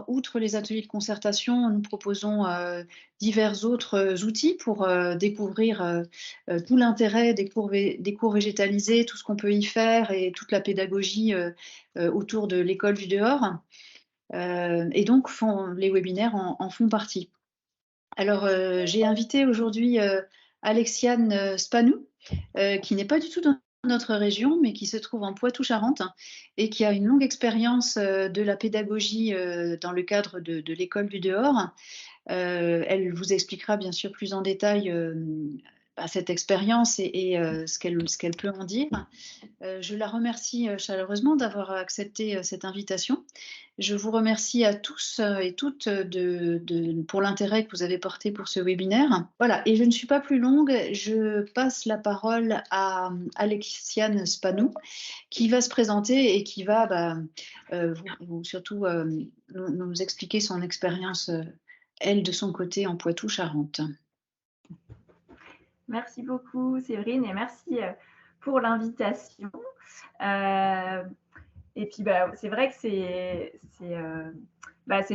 outre les ateliers de concertation, nous proposons divers autres outils pour découvrir tout l'intérêt des cours végétalisés, tout ce qu'on peut y faire et toute la pédagogie autour de l'école du dehors. Et donc les webinaires en font partie. Alors, j'ai invité aujourd'hui Alexiane Spanou, qui n'est pas du tout dans notre région, mais qui se trouve en Poitou-Charentes et qui a une longue expérience de la pédagogie dans le cadre de l'école du dehors. Elle vous expliquera bien sûr plus en détail cette expérience et ce qu'elle peut en dire. Je la remercie chaleureusement d'avoir accepté cette invitation. Je vous remercie à tous et toutes pour l'intérêt que vous avez porté pour ce webinaire. Voilà, et je ne suis pas plus longue, je passe la parole à Alexiane Spanou, qui va se présenter et qui va surtout nous expliquer son expérience, elle, de son côté, en Poitou-Charentes. Merci beaucoup, Séverine, et merci pour l'invitation. Et puis, c'est vrai que c'est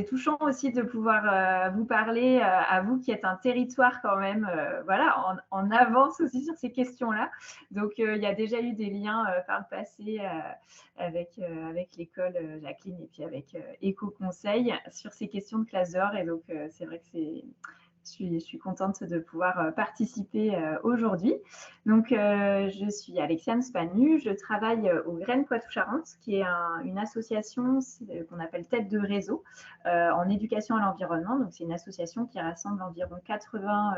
touchant aussi de pouvoir vous parler, à vous qui êtes un territoire quand même, voilà, en avance aussi sur ces questions-là. Donc, il y a déjà eu des liens par le passé avec l'école Jacqueline et puis avec Éco-Conseil sur ces questions de classe d'or. Et donc, c'est vrai que je suis contente de pouvoir participer aujourd'hui. Donc, je suis Alexiane Spanu, je travaille au Graines Poitou-Charentes, qui est une association qu'on appelle tête de réseau en éducation à l'environnement. Donc, c'est une association qui rassemble environ 80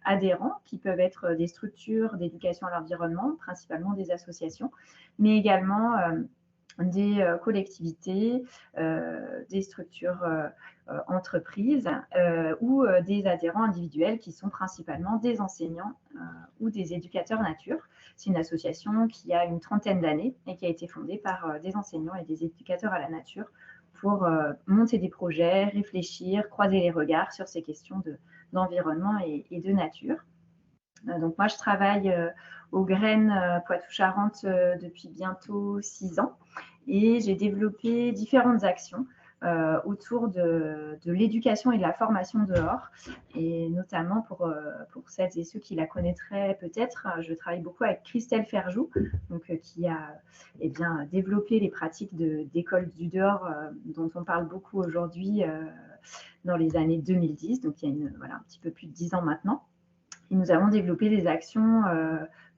adhérents, qui peuvent être des structures d'éducation à l'environnement, principalement des associations, mais également des collectivités, des structures entreprises ou des adhérents individuels qui sont principalement des enseignants ou des éducateurs nature. C'est une association qui a une trentaine d'années et qui a été fondée par des enseignants et des éducateurs à la nature pour monter des projets, réfléchir, croiser les regards sur ces questions d'environnement et de nature. Donc moi, je travaille aux Graines Poitou-Charentes depuis bientôt 6 ans et j'ai développé différentes actions autour de l'éducation et de la formation dehors. Et notamment pour celles et ceux qui la connaîtraient peut-être, je travaille beaucoup avec Christelle Ferjou, donc, qui a développé les pratiques d'école du dehors dont on parle beaucoup aujourd'hui dans les années 2010, donc il y a un petit peu plus de 10 ans maintenant. Et nous avons développé des actions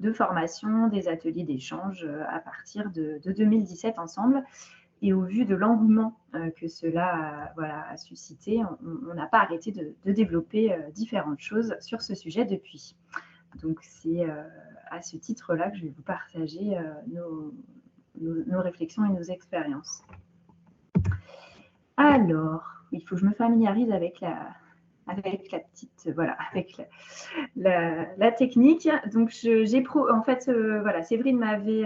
de formation, des ateliers d'échange à partir de 2017 ensemble. Et au vu de l'engouement que cela a suscité, on n'a pas arrêté de développer différentes choses sur ce sujet depuis. Donc, c'est à ce titre-là que je vais vous partager nos réflexions et nos expériences. Alors, il faut que je me familiarise avec la technique. Donc, Séverine m'avait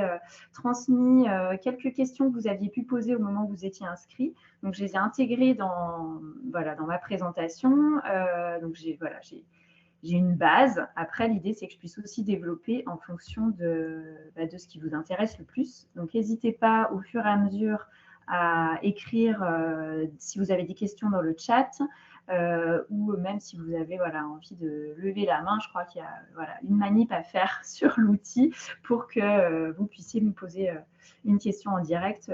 transmis quelques questions que vous aviez pu poser au moment où vous étiez inscrit. Donc, je les ai intégrées dans ma présentation. Donc, j'ai une base. Après, l'idée, c'est que je puisse aussi développer en fonction de ce qui vous intéresse le plus. Donc, n'hésitez pas au fur et à mesure à écrire si vous avez des questions dans le chat. Ou même si vous avez envie de lever la main, je crois qu'il y a une manip à faire sur l'outil pour que vous puissiez me poser une question en direct.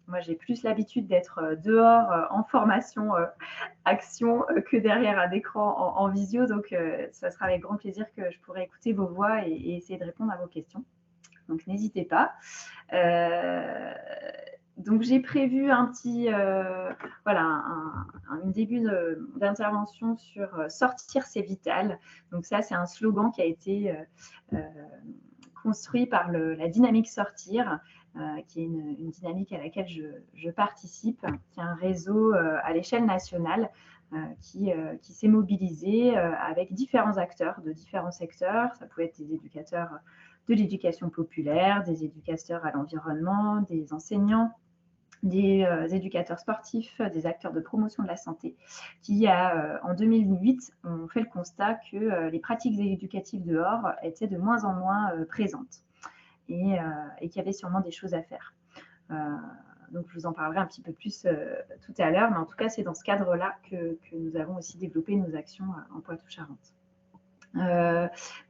Moi, j'ai plus l'habitude d'être dehors en formation action que derrière un écran en visio, donc ça sera avec grand plaisir que je pourrai écouter vos voix et essayer de répondre à vos questions. Donc, n'hésitez pas. Donc, j'ai prévu un début d'intervention sur sortir, c'est vital. Donc, ça, c'est un slogan qui a été construit par la dynamique sortir, qui est une dynamique à laquelle je participe, qui est un réseau à l'échelle nationale qui s'est mobilisé avec différents acteurs de différents secteurs. Ça peut être des éducateurs de l'éducation populaire, des éducateurs à l'environnement, des enseignants, des éducateurs sportifs, des acteurs de promotion de la santé, qui, en 2008, ont fait le constat que les pratiques éducatives dehors étaient de moins en moins présentes et qu'il y avait sûrement des choses à faire. Donc, je vous en parlerai un petit peu plus tout à l'heure, mais en tout cas, c'est dans ce cadre-là que nous avons aussi développé nos actions en Poitou-Charentes.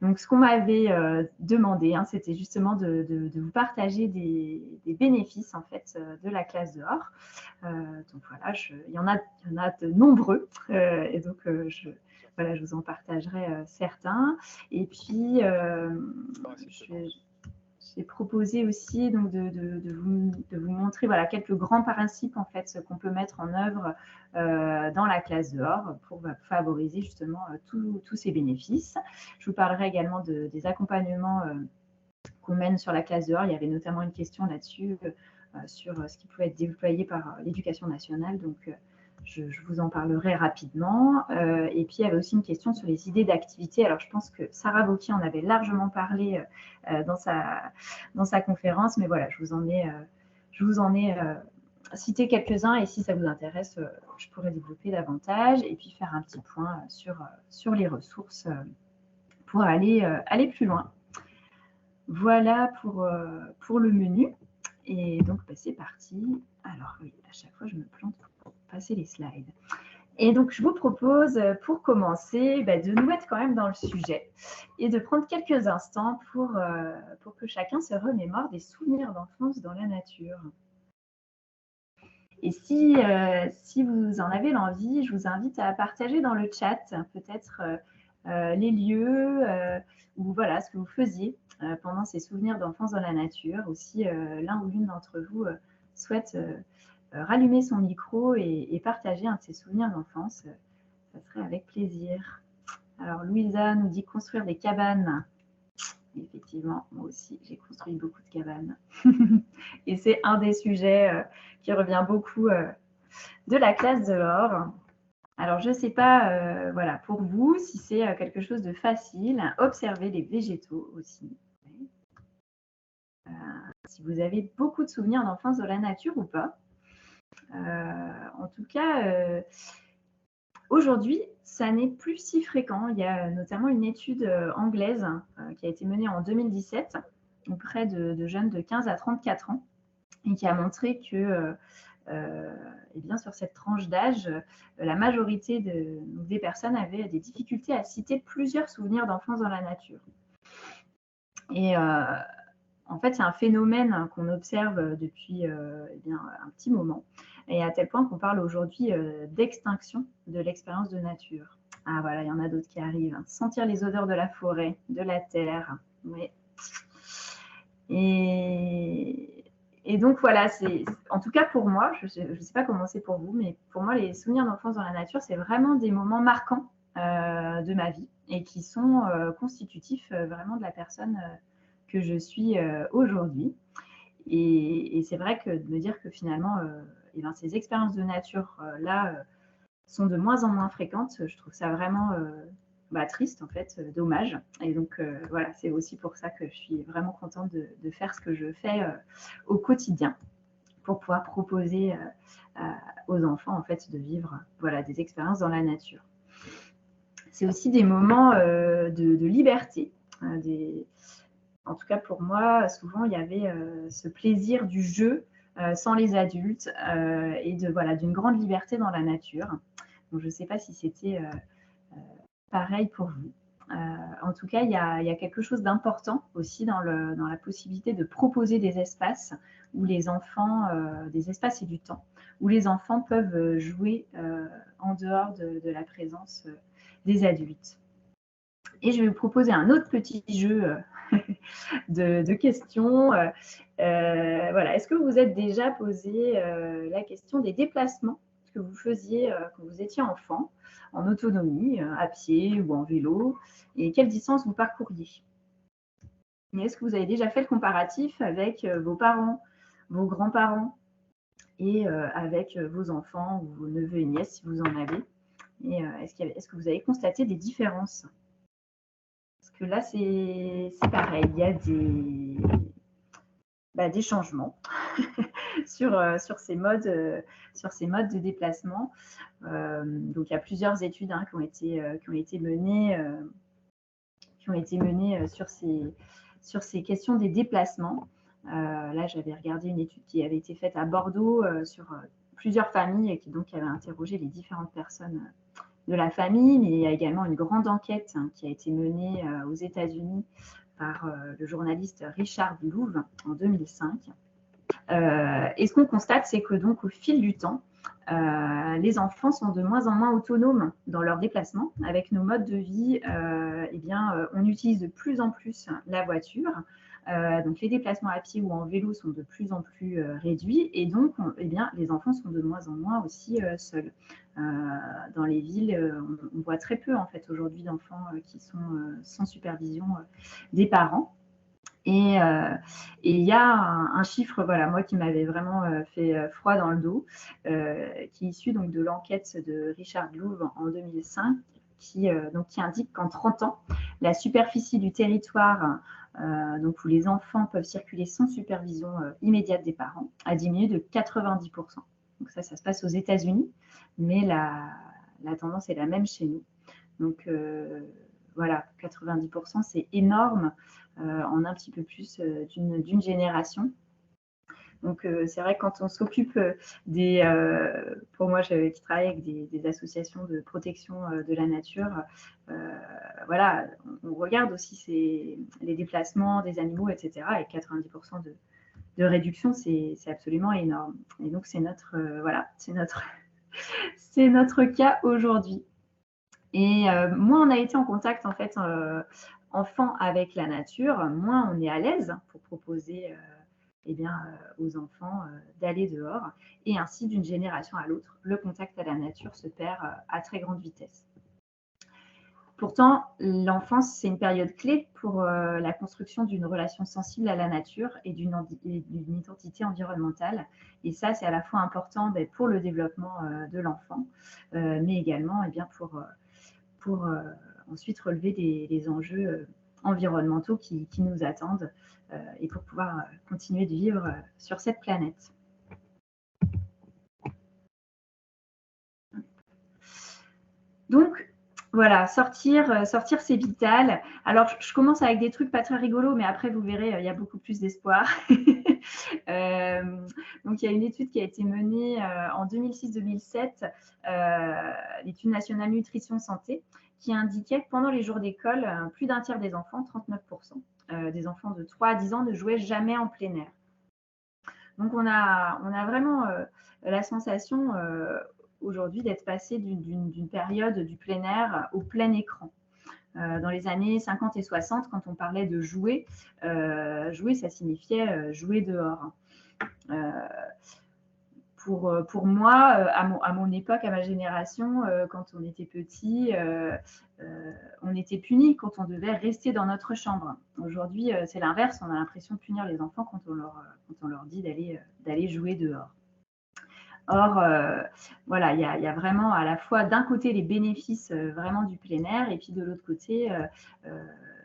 Donc, ce qu'on m'avait demandé, hein, c'était justement de vous partager des bénéfices en fait de la classe dehors. Donc voilà, il y en a de nombreux, et donc voilà, je vous en partagerai certains. Et puis, j'ai proposé aussi donc de vous montrer voilà, quelques grands principes en fait, qu'on peut mettre en œuvre dans la classe dehors pour favoriser justement tous ces bénéfices. Je vous parlerai également des accompagnements qu'on mène sur la classe dehors. Il y avait notamment une question là-dessus sur ce qui pouvait être déployé par l'éducation nationale. Donc, je vous en parlerai rapidement. Et puis, il y avait aussi une question sur les idées d'activité. Alors, je pense que Sarah Wauquiez en avait largement parlé dans sa conférence, mais voilà, je vous en ai cité quelques-uns, et si ça vous intéresse, je pourrais développer davantage et puis faire un petit point sur les ressources pour aller plus loin. Voilà pour le menu. Et donc, c'est parti. Alors, oui, à chaque fois, je me plante pour passer les slides. Et donc, je vous propose, pour commencer, de nous mettre quand même dans le sujet et de prendre quelques instants pour que chacun se remémore des souvenirs d'enfance dans la nature. Et si vous en avez l'envie, je vous invite à partager dans le chat peut-être les lieux ou voilà, ce que vous faisiez pendant ces souvenirs d'enfance dans la nature. Aussi, l'un ou l'une d'entre vous souhaite rallumer son micro et partager un de ses souvenirs d'enfance. Ça serait avec plaisir. Alors, Louisa nous dit construire des cabanes. Effectivement, moi aussi, j'ai construit beaucoup de cabanes. Et c'est un des sujets qui revient beaucoup de la classe dehors. Alors, je ne sais pas, voilà, pour vous, si c'est quelque chose de facile, observer les végétaux aussi. Si vous avez beaucoup de souvenirs d'enfance dans la nature ou pas. En tout cas, aujourd'hui, ça n'est plus si fréquent. Il y a notamment une étude anglaise qui a été menée en 2017 auprès de jeunes de 15 à 34 ans et qui a montré que eh bien, sur cette tranche d'âge, la majorité des personnes avaient des difficultés à citer plusieurs souvenirs d'enfance dans la nature. Et en fait, c'est un phénomène qu'on observe depuis un petit moment, et à tel point qu'on parle aujourd'hui d'extinction de l'expérience de nature. Ah voilà, il y en a d'autres qui arrivent. Sentir les odeurs de la forêt, de la terre. Oui. Et donc voilà, en tout cas pour moi, je ne sais pas comment c'est pour vous, mais pour moi, les souvenirs d'enfance dans la nature, c'est vraiment des moments marquants de ma vie et qui sont constitutifs vraiment de la personne que je suis aujourd'hui. Et c'est vrai que de me dire que finalement, ces expériences de nature là sont de moins en moins fréquentes, je trouve ça vraiment triste en fait, dommage. Et donc voilà, c'est aussi pour ça que je suis vraiment contente de faire ce que je fais au quotidien pour pouvoir proposer aux enfants en fait de vivre des expériences dans la nature. C'est aussi des moments de liberté. En tout cas pour moi, souvent il y avait ce plaisir du jeu sans les adultes et d'une grande liberté dans la nature. Donc je ne sais pas si c'était pareil pour vous. En tout cas, il y a quelque chose d'important aussi dans la possibilité de proposer des espaces où les enfants, des espaces et du temps, où les enfants peuvent jouer en dehors de la présence des adultes. Et je vais vous proposer un autre petit jeu de questions. Voilà. Est-ce que vous vous êtes déjà posé la question des déplacements que vous faisiez quand vous étiez enfant, en autonomie, à pied ou en vélo, et quelle distance vous parcouriez? Et est-ce que vous avez déjà fait le comparatif avec vos parents, vos grands-parents et avec vos enfants ou vos neveux et nièces, si vous en avez? Et est-ce que vous avez constaté des différences? Parce que là, c'est pareil, il y a des changements sur ces modes de déplacement. Donc, il y a plusieurs études qui ont été menées sur ces questions des déplacements. Là, j'avais regardé une étude qui avait été faite à Bordeaux sur plusieurs familles et qui donc avait interrogé les différentes personnes de la famille, mais il y a également une grande enquête qui a été menée aux États-Unis par le journaliste Richard Louv en 2005. Et ce qu'on constate, c'est que donc au fil du temps, les enfants sont de moins en moins autonomes dans leurs déplacements. Avec nos modes de vie, on utilise de plus en plus la voiture. Donc les déplacements à pied ou en vélo sont de plus en plus réduits et donc les enfants sont de moins en moins aussi seuls. Dans les villes, on voit très peu en fait aujourd'hui d'enfants qui sont sans supervision des parents. Et il y a un chiffre, voilà, moi qui m'avait vraiment fait froid dans le dos, qui est issu donc de l'enquête de Richard Louv en 2005, qui indique qu'en 30 ans, la superficie du territoire donc où les enfants peuvent circuler sans supervision immédiate des parents a diminué de 90%. Donc ça se passe aux États-Unis, mais la tendance est la même chez nous. Donc voilà, 90%, c'est énorme en un petit peu plus d'une génération. Donc c'est vrai que quand on s'occupe pour moi qui travaille avec des associations de protection de la nature, voilà, on regarde aussi les déplacements des animaux, etc. Et 90% de réduction, c'est absolument énorme. Et donc c'est notre c'est notre cas aujourd'hui. Et moins on a été en contact en fait enfant avec la nature, moins on est à l'aise pour proposer aux enfants d'aller dehors. Et ainsi, d'une génération à l'autre, le contact à la nature se perd à très grande vitesse. Pourtant, l'enfance, c'est une période clé pour la construction d'une relation sensible à la nature et d'une identité environnementale. Et ça, c'est à la fois important pour le développement de l'enfant, mais également pour ensuite relever des enjeux environnementaux qui nous attendent et pour pouvoir continuer de vivre sur cette planète. Donc, voilà, sortir c'est vital. Alors, je commence avec des trucs pas très rigolos, mais après, vous verrez, il y a beaucoup plus d'espoir. Donc, il y a une étude qui a été menée en 2006-2007, l'étude nationale nutrition santé, qui indiquait que pendant les jours d'école, plus d'un tiers des enfants, 39%, des enfants de 3 à 10 ans ne jouaient jamais en plein air. Donc, on a vraiment la sensation aujourd'hui d'être passé d'une période du plein air au plein écran. Dans les années 50 et 60, quand on parlait de jouer, jouer, ça signifiait jouer dehors. Pour moi, à mon époque, à ma génération, quand on était petit, on était puni quand on devait rester dans notre chambre. Aujourd'hui, c'est l'inverse. On a l'impression de punir les enfants quand on leur dit d'aller jouer dehors. Or, voilà, il y a vraiment à la fois d'un côté les bénéfices vraiment du plein air et puis de l'autre côté,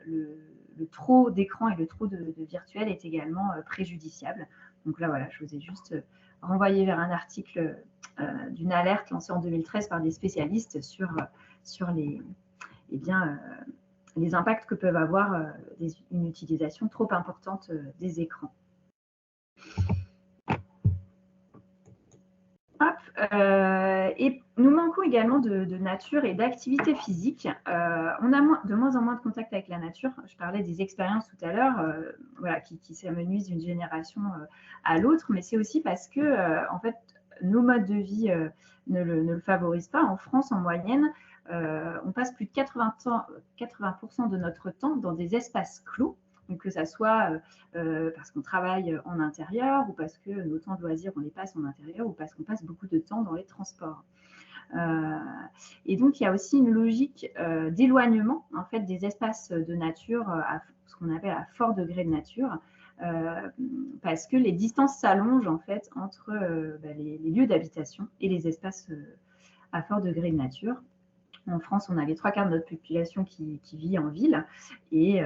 le trop d'écran et le trop de virtuel est également préjudiciable. Donc là, voilà, je vous ai juste renvoyé vers un article d'une alerte lancée en 2013 par des spécialistes sur les impacts que peuvent avoir une utilisation trop importante des écrans. Et nous manquons également de nature et d'activité physique. On a de moins en moins de contact avec la nature. Je parlais des expériences tout à l'heure, voilà, qui s'amenuisent d'une génération à l'autre, mais c'est aussi parce que en fait, nos modes de vie ne le favorisent pas. En France, en moyenne, on passe plus de 80% de notre temps dans des espaces clos. Donc, que ça soit parce qu'on travaille en intérieur ou parce que nos temps de loisirs, on les passe en intérieur ou parce qu'on passe beaucoup de temps dans les transports. Et donc, il y a aussi une logique d'éloignement en fait, des espaces de nature, à ce qu'on appelle à fort degré de nature, parce que les distances s'allongent en fait, entre les lieux d'habitation et les espaces à fort degré de nature. En France, on a les 3/4 de notre population qui vit en ville. Et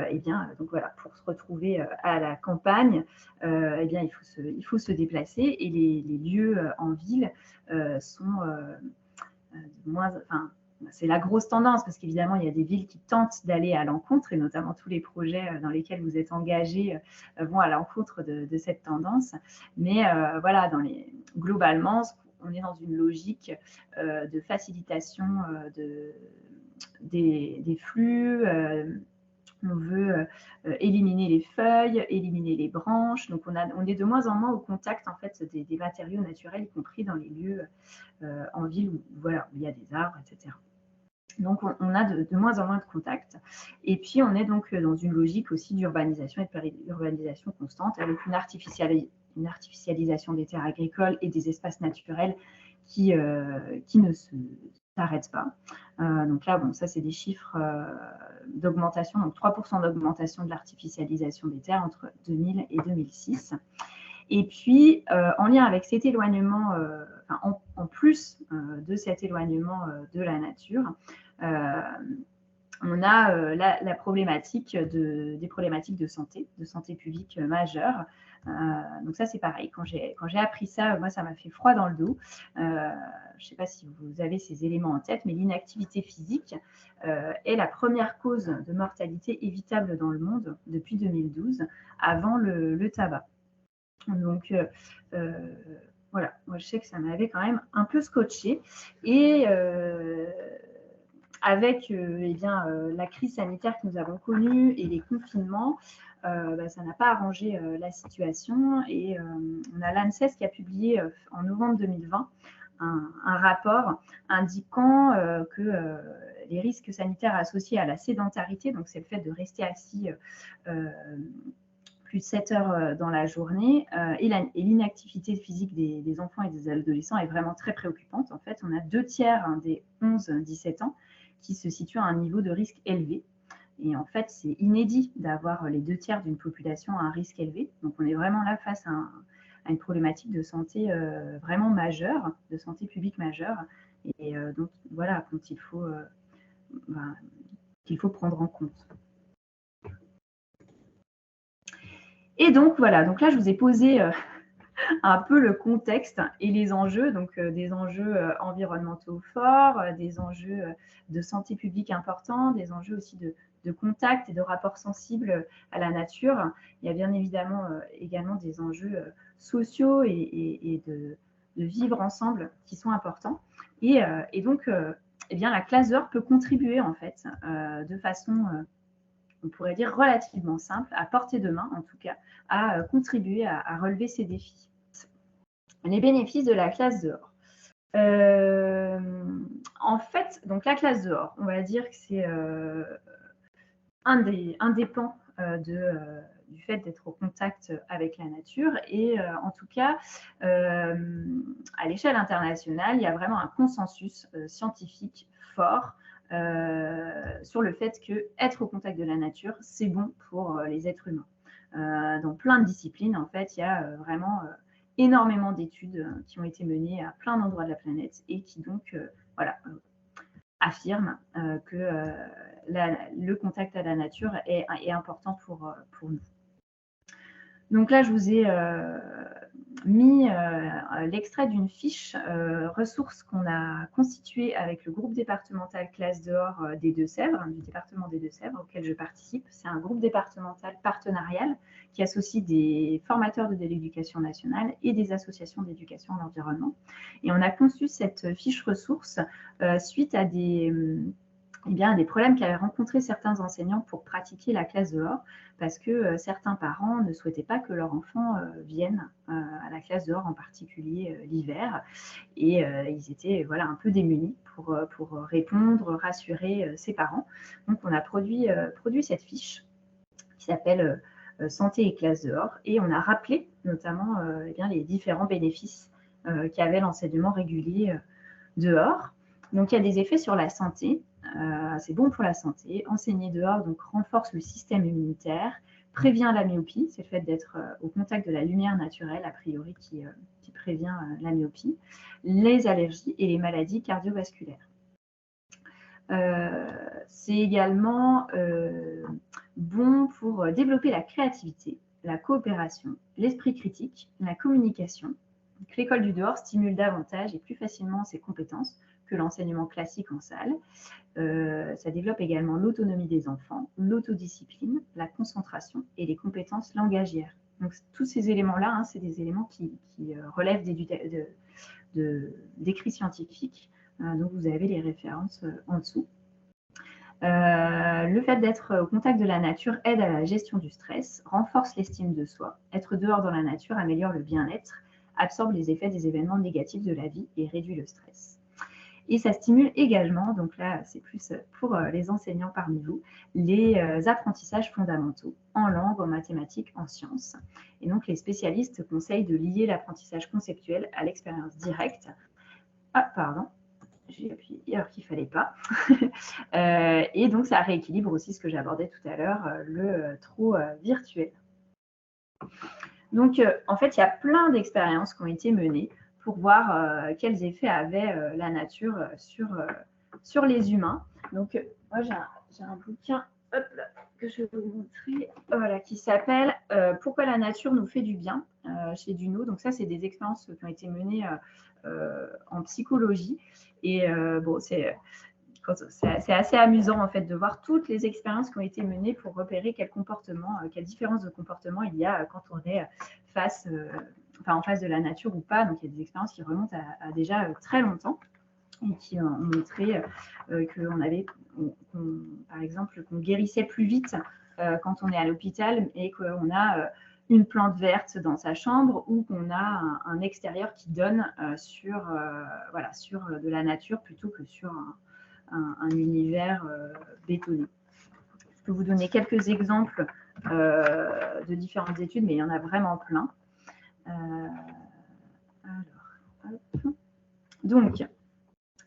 donc voilà, pour se retrouver à la campagne, il faut se déplacer. Et les lieux en ville sont c'est la grosse tendance, parce qu'évidemment, il y a des villes qui tentent d'aller à l'encontre, et notamment tous les projets dans lesquels vous êtes engagés vont à l'encontre de cette tendance. Mais voilà, globalement, on est dans une logique de facilitation des flux. On veut éliminer les feuilles, éliminer les branches. Donc, on est de moins en moins au contact en fait, des matériaux naturels, y compris dans les lieux en ville où il y a des arbres, etc. Donc, on a de moins en moins de contact. Et puis, on est donc dans une logique aussi d'urbanisation et de périurbanisation constante, avec une artificialisation des terres agricoles et des espaces naturels qui ne s'arrêtent pas. Donc là, bon, ça, c'est des chiffres d'augmentation, donc 3% d'augmentation de l'artificialisation des terres entre 2000 et 2006. Et puis, en lien avec cet éloignement, en plus de cet éloignement de la nature, on a la problématique des problématiques de santé publique majeures. Donc ça, c'est pareil. Quand j'ai appris ça, moi, ça m'a fait froid dans le dos. Je ne sais pas si vous avez ces éléments en tête, mais l'inactivité physique est la première cause de mortalité évitable dans le monde depuis 2012, avant le tabac. Donc, voilà, moi je sais que ça m'avait quand même un peu scotché. Et avec la crise sanitaire que nous avons connue et les confinements, ça n'a pas arrangé la situation. Et on a l'ANSES qui a publié en novembre 2020 un rapport indiquant que les risques sanitaires associés à la sédentarité, donc c'est le fait de rester assis plus de 7 heures dans la journée, et l'inactivité physique des enfants et des adolescents est vraiment très préoccupante. En fait, on a 2/3 des 11-17 ans qui se situent à un niveau de risque élevé. Et en fait, c'est inédit d'avoir les 2/3 d'une population à un risque élevé. Donc, on est vraiment là face à une problématique de santé vraiment majeure, de santé publique majeure. Et donc, voilà, qu'il faut prendre en compte. Et donc, voilà, donc là, je vous ai posé un peu le contexte et les enjeux, donc des enjeux environnementaux forts, des enjeux de santé publique importants, des enjeux aussi de contact et de rapport sensible à la nature. Il y a bien évidemment également des enjeux sociaux et de vivre ensemble qui sont importants. Et donc, eh bien, la classe d'or peut contribuer en fait de façon on pourrait dire relativement simple, à portée de main en tout cas, à contribuer à relever ces défis. Les bénéfices de la classe dehors. En fait, donc la classe dehors, on va dire que c'est un des pans du fait d'être au contact avec la nature. Et en tout cas, à l'échelle internationale, il y a vraiment un consensus scientifique fort sur le fait qu'être au contact de la nature, c'est bon pour les êtres humains. Dans plein de disciplines, en fait, il y a vraiment énormément d'études qui ont été menées à plein d'endroits de la planète et qui donc affirment que le contact à la nature est important pour nous. Donc là, je vous ai mis l'extrait d'une fiche ressources qu'on a constituée avec le groupe départemental classe dehors des Deux-Sèvres, du département des Deux-Sèvres auquel je participe. C'est un groupe départemental partenarial qui associe des formateurs de l'éducation nationale et des associations d'éducation à l'environnement. Et on a conçu cette fiche ressources suite à des problèmes qu'avaient rencontrés certains enseignants pour pratiquer la classe dehors, parce que certains parents ne souhaitaient pas que leur enfant vienne à la classe dehors, en particulier l'hiver, et ils étaient un peu démunis pour répondre, rassurer ces parents. Donc on a produit cette fiche qui s'appelle Santé et classe dehors, et on a rappelé notamment les différents bénéfices qu'avait l'enseignement régulier dehors. Donc il y a des effets sur la santé. C'est bon pour la santé. Enseigner dehors donc renforce le système immunitaire, prévient la myopie, c'est le fait d'être au contact de la lumière naturelle, a priori, qui prévient la myopie, les allergies et les maladies cardiovasculaires. C'est également bon pour développer la créativité, la coopération, l'esprit critique, la communication. L'école du dehors stimule davantage et plus facilement ces compétences que l'enseignement classique en salle. Ça développe également l'autonomie des enfants, l'autodiscipline, la concentration et les compétences langagières. Donc, tous ces éléments-là, hein, c'est des éléments qui relèvent d'écrits scientifiques. Donc, vous avez les références en dessous. Le fait d'être au contact de la nature aide à la gestion du stress, renforce l'estime de soi. Être dehors dans la nature améliore le bien-être, absorbe les effets des événements négatifs de la vie et réduit le stress. Et ça stimule également, donc là c'est plus pour les enseignants parmi vous, les apprentissages fondamentaux en langue, en mathématiques, en sciences. Et donc les spécialistes conseillent de lier l'apprentissage conceptuel à l'expérience directe. Ah, pardon, j'ai appuyé alors qu'il ne fallait pas. Et donc ça rééquilibre aussi ce que j'abordais tout à l'heure, le trop virtuel. Donc en fait, il y a plein d'expériences qui ont été menées pour voir quels effets avait la nature sur les humains. Donc, moi, j'ai un bouquin que je vais vous montrer, voilà, qui s'appelle « Pourquoi la nature nous fait du bien » chez Duno. Donc, ça, c'est des expériences qui ont été menées en psychologie. Et bon, c'est assez amusant en fait de voir toutes les expériences qui ont été menées pour repérer quelles différences de comportement il y a quand on est en face de la nature ou pas. Donc il y a des expériences qui remontent à déjà très longtemps et qui ont montré par exemple, qu'on guérissait plus vite quand on est à l'hôpital et qu'on a une plante verte dans sa chambre ou qu'on a un extérieur qui donne sur de la nature plutôt que sur un univers bétonné. Je peux vous donner quelques exemples de différentes études, mais il y en a vraiment plein. Donc,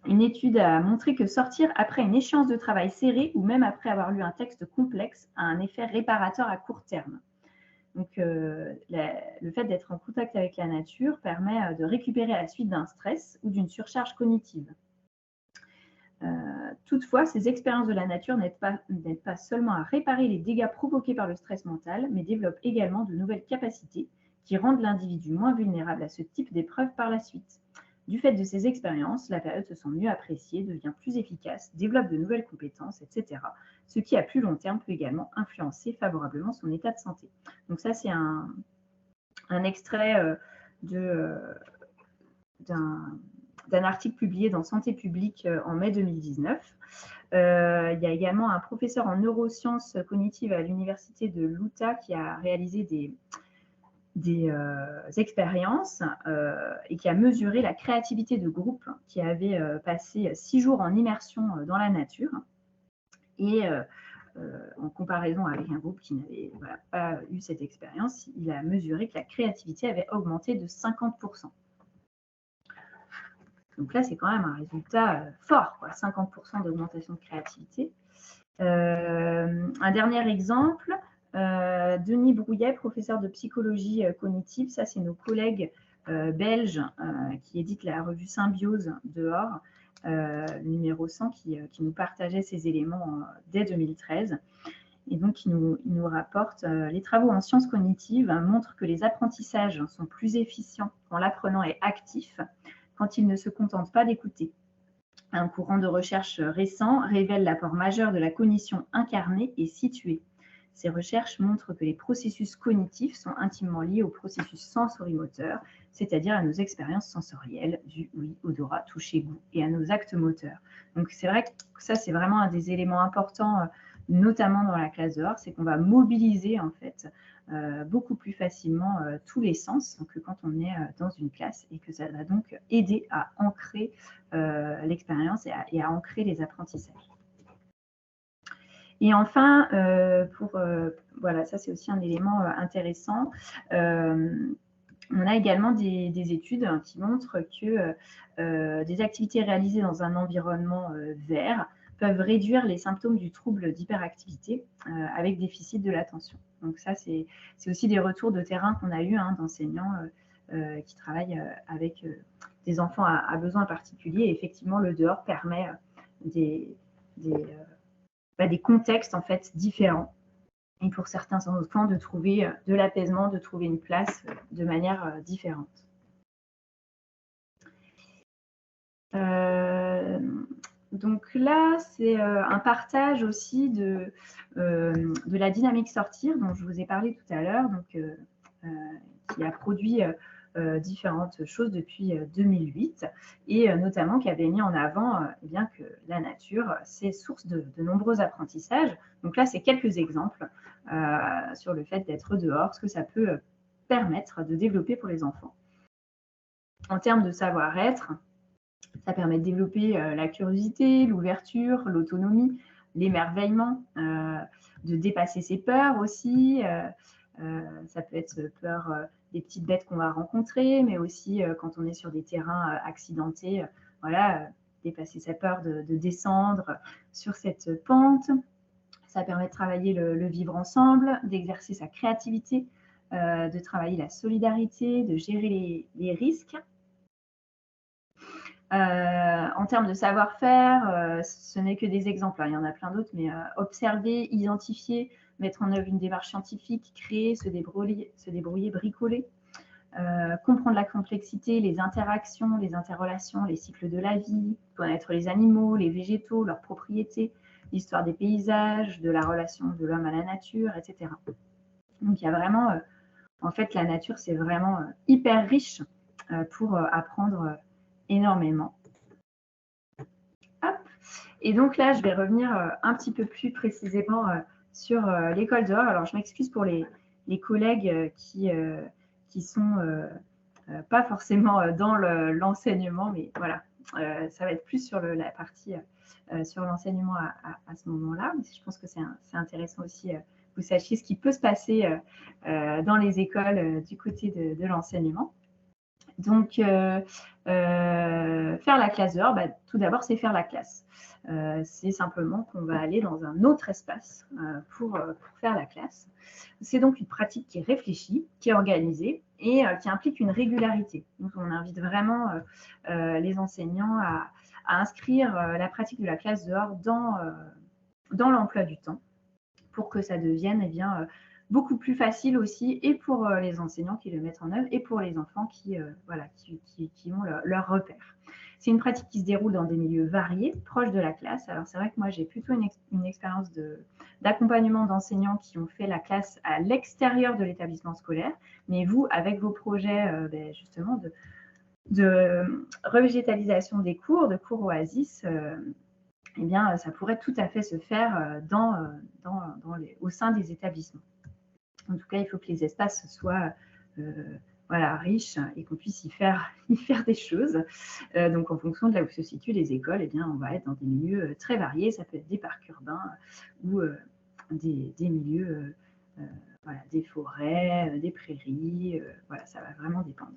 une étude a montré que sortir après une échéance de travail serrée ou même après avoir lu un texte complexe a un effet réparateur à court terme. Donc, le fait d'être en contact avec la nature permet de récupérer à la suite d'un stress ou d'une surcharge cognitive. Toutefois, ces expériences de la nature n'aident pas seulement à réparer les dégâts provoqués par le stress mental, mais développent également de nouvelles capacités qui rendent l'individu moins vulnérable à ce type d'épreuves par la suite. Du fait de ces expériences, la période se sent mieux appréciée, devient plus efficace, développe de nouvelles compétences, etc. Ce qui, à plus long terme, peut également influencer favorablement son état de santé. Donc ça, c'est un extrait d'un article publié dans Santé publique en mai 2019. Il y a également un professeur en neurosciences cognitives à l'université de l'Utah qui a réalisé des expériences et qui a mesuré la créativité de groupes qui avaient passé 6 jours en immersion dans la nature et en comparaison avec un groupe qui n'avait pas eu cette expérience, il a mesuré que la créativité avait augmenté de 50%. Donc là, c'est quand même un résultat fort, 50% d'augmentation de créativité. Un dernier exemple, Denis Brouillet, professeur de psychologie cognitive, ça c'est nos collègues belges qui éditent la revue Symbiose dehors, numéro 100, qui nous partageait ces éléments dès 2013. Et donc, il nous rapporte les travaux en sciences cognitives montrent que les apprentissages sont plus efficients quand l'apprenant est actif, quand il ne se contente pas d'écouter. Un courant de recherche récent révèle l'apport majeur de la cognition incarnée et située. Ces recherches montrent que les processus cognitifs sont intimement liés aux processus sensorimoteurs, c'est-à-dire à nos expériences sensorielles, vue, ouïe, odorat, toucher, goût, et à nos actes moteurs. Donc c'est vrai que ça, c'est vraiment un des éléments importants, notamment dans la classe dehors, c'est qu'on va mobiliser en fait beaucoup plus facilement tous les sens que quand on est dans une classe et que ça va donc aider à ancrer l'expérience et à ancrer les apprentissages. Et enfin, voilà, ça c'est aussi un élément intéressant. On a également des études qui montrent que des activités réalisées dans un environnement vert peuvent réduire les symptômes du trouble d'hyperactivité avec déficit de l'attention. Donc ça, c'est aussi des retours de terrain qu'on a eu d'enseignants qui travaillent avec des enfants à besoins particuliers. Et effectivement, le dehors permet des contextes en fait différents. Et pour certains enfants, de trouver de l'apaisement, de trouver une place de manière différente. Donc là, c'est un partage aussi de la dynamique sortir dont je vous ai parlé tout à l'heure, donc qui a produit différentes choses depuis 2008 et notamment qui avait mis en avant eh bien, que la nature, c'est source de nombreux apprentissages. Donc là, c'est quelques exemples sur le fait d'être dehors, ce que ça peut permettre de développer pour les enfants. En termes de savoir-être, ça permet de développer la curiosité, l'ouverture, l'autonomie, l'émerveillement, de dépasser ses peurs aussi. Ça peut être peur des petites bêtes qu'on va rencontrer, mais aussi quand on est sur des terrains accidentés, voilà, dépasser sa peur de descendre sur cette pente. Ça permet de travailler le vivre ensemble, d'exercer sa créativité, de travailler la solidarité, de gérer les risques. En termes de savoir-faire, ce n'est que des exemples, hein, il y en a plein d'autres, mais observer, identifier, mettre en œuvre une démarche scientifique, créer, se débrouiller, bricoler, comprendre la complexité, les interactions, les interrelations, les cycles de la vie, connaître les animaux, les végétaux, leurs propriétés, l'histoire des paysages, de la relation de l'homme à la nature, etc. Donc il y a vraiment, en fait, la nature, c'est vraiment hyper riche pour apprendre énormément. Hop. Et donc là, je vais revenir un petit peu plus précisément sur l'école dehors. Alors, je m'excuse pour les collègues qui sont pas forcément dans l'enseignement, mais voilà, ça va être plus sur la partie sur l'enseignement à ce moment-là. Mais je pense que c'est intéressant aussi que vous sachiez ce qui peut se passer dans les écoles du côté de l'enseignement. Donc, faire la classe dehors, bah, tout d'abord, c'est faire la classe. C'est simplement qu'on va aller dans un autre espace pour faire la classe. C'est donc une pratique qui est réfléchie, qui est organisée et qui implique une régularité. Donc, on invite vraiment les enseignants à inscrire la pratique de la classe dehors dans l'emploi du temps pour que ça devienne eh bien, beaucoup plus facile aussi, et pour les enseignants qui le mettent en œuvre, et pour les enfants qui ont leur repère. C'est une pratique qui se déroule dans des milieux variés, proches de la classe. Alors c'est vrai que moi j'ai plutôt une expérience d'accompagnement d'enseignants qui ont fait la classe à l'extérieur de l'établissement scolaire, mais vous, avec vos projets justement de revégétalisation des cours, de cours oasis, eh bien, ça pourrait tout à fait se faire au sein des établissements. En tout cas, il faut que les espaces soient riches et qu'on puisse y faire des choses. Donc, en fonction de là où se situent les écoles, eh bien, on va être dans des milieux très variés. Ça peut être des parcs urbains ou des milieux, des forêts, des prairies. Ça va vraiment dépendre.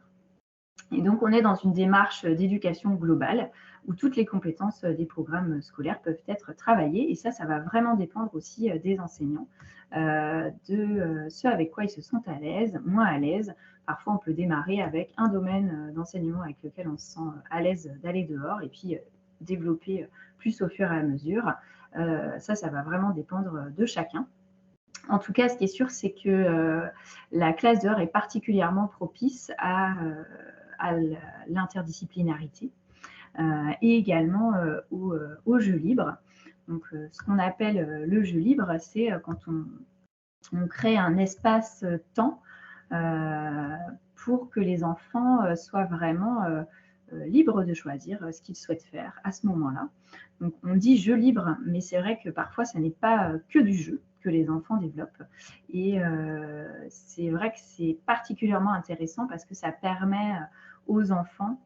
Et donc, on est dans une démarche d'éducation globale où toutes les compétences des programmes scolaires peuvent être travaillées. Et ça va vraiment dépendre aussi des enseignants, de ce avec quoi ils se sentent à l'aise, moins à l'aise. Parfois, on peut démarrer avec un domaine d'enseignement avec lequel on se sent à l'aise d'aller dehors et puis développer plus au fur et à mesure. Ça va vraiment dépendre de chacun. En tout cas, ce qui est sûr, c'est que la classe dehors est particulièrement propice à l'interdisciplinarité et également au jeu libre. Donc, ce qu'on appelle le jeu libre, c'est quand on crée un espace-temps pour que les enfants soient vraiment libres de choisir ce qu'ils souhaitent faire à ce moment-là. Donc, on dit jeu libre, mais c'est vrai que parfois, ce n'est pas que du jeu que les enfants développent. Et c'est vrai que c'est particulièrement intéressant parce que ça permet aux enfants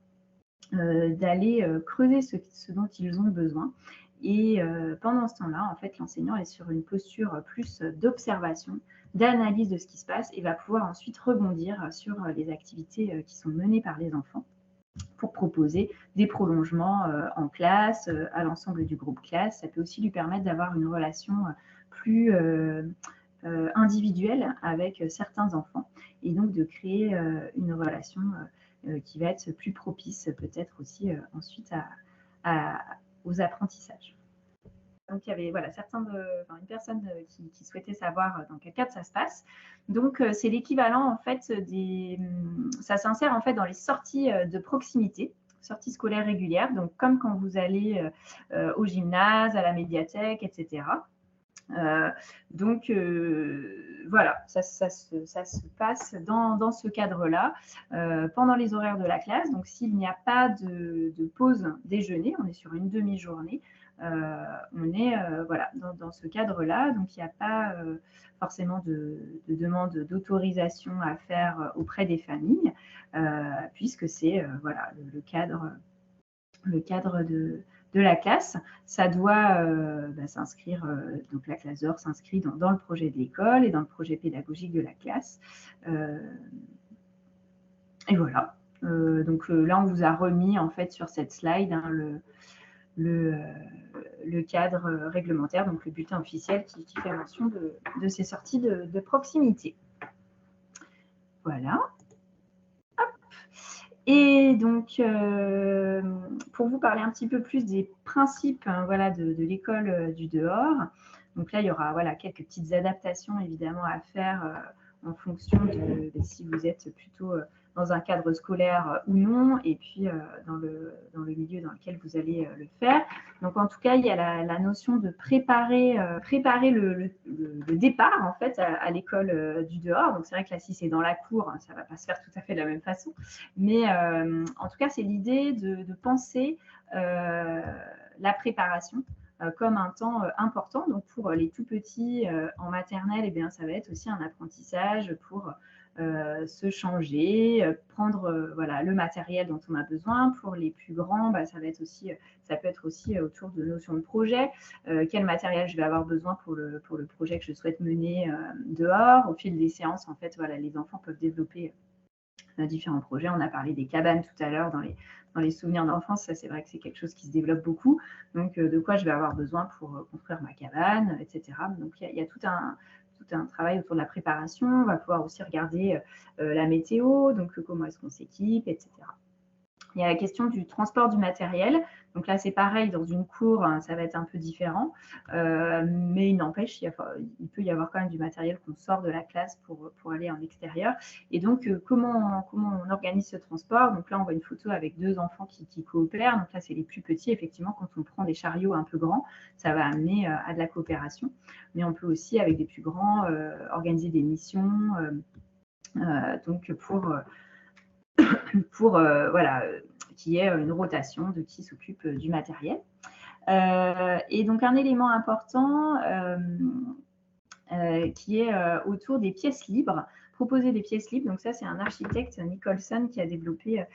d'aller creuser ce dont ils ont besoin. Et pendant ce temps-là, en fait, l'enseignant est sur une posture plus d'observation, d'analyse de ce qui se passe et va pouvoir ensuite rebondir sur les activités qui sont menées par les enfants pour proposer des prolongements en classe, à l'ensemble du groupe classe. Ça peut aussi lui permettre d'avoir une relation plus individuelle avec certains enfants et donc de créer une relation qui va être plus propice peut-être aussi ensuite aux apprentissages. Donc, il y avait une personne qui souhaitait savoir dans quel cadre ça se passe. Donc, c'est l'équivalent, en fait, ça s'insère en fait dans les sorties de proximité. sortie scolaire régulière, donc comme quand vous allez au gymnase, à la médiathèque, etc. Donc voilà, ça se passe dans ce cadre-là, pendant les horaires de la classe. Donc s'il n'y a pas de pause déjeuner, on est sur une demi-journée, on est voilà, dans ce cadre-là. Donc il n'y a pas forcément de demande d'autorisation à faire auprès des familles, puisque c'est voilà, le cadre de la classe. Ça doit s'inscrire, donc la classe d'or s'inscrit dans le projet de l'école et dans le projet pédagogique de la classe. Et voilà. Donc là, on vous a remis en fait sur cette slide hein, le cadre réglementaire, donc le bulletin officiel qui fait mention de ces sorties de proximité. Voilà. Et donc, pour vous parler un petit peu plus des principes hein, voilà, de l'école du dehors, donc là, il y aura voilà, quelques petites adaptations évidemment à faire en fonction de si vous êtes plutôt dans un cadre scolaire ou non, et puis dans le milieu dans lequel vous allez le faire. Donc en tout cas, il y a la notion de préparer le départ en fait à l'école du dehors. Donc c'est vrai que là, si c'est dans la cour, ça ne va pas se faire tout à fait de la même façon. Mais en tout cas, c'est l'idée de penser la préparation comme un temps important. Donc pour les tout petits en maternelle, eh bien, ça va être aussi un apprentissage pour se changer, prendre voilà, le matériel dont on a besoin. Pour les plus grands, ça peut être aussi autour de notions de projet. Quel matériel je vais avoir besoin pour le projet que je souhaite mener dehors. Au fil des séances, en fait, voilà, les enfants peuvent développer différents projets. On a parlé des cabanes tout à l'heure dans les souvenirs d'enfance. Ça, c'est vrai que c'est quelque chose qui se développe beaucoup. Donc, de quoi je vais avoir besoin pour construire ma cabane, etc. Donc, il y a tout un travail autour de la préparation. On va pouvoir aussi regarder la météo, donc comment est-ce qu'on s'équipe, etc. Il y a la question du transport du matériel. Donc là, c'est pareil, dans une cour, hein, ça va être un peu différent. Mais il n'empêche, il peut y avoir quand même du matériel qu'on sort de la classe pour aller en extérieur. Et donc, comment on organise ce transport? Donc là, on voit une photo avec 2 enfants qui coopèrent. Donc là, c'est les plus petits. Effectivement, quand on prend des chariots un peu grands, ça va amener à de la coopération. Mais on peut aussi, avec des plus grands, organiser des missions. Donc, pour voilà, qu'il y ait une rotation de qui s'occupe du matériel. Et donc, un élément important qui est autour des pièces libres. Proposer des pièces libres, donc ça c'est un architecte, Nicholson, qui a développé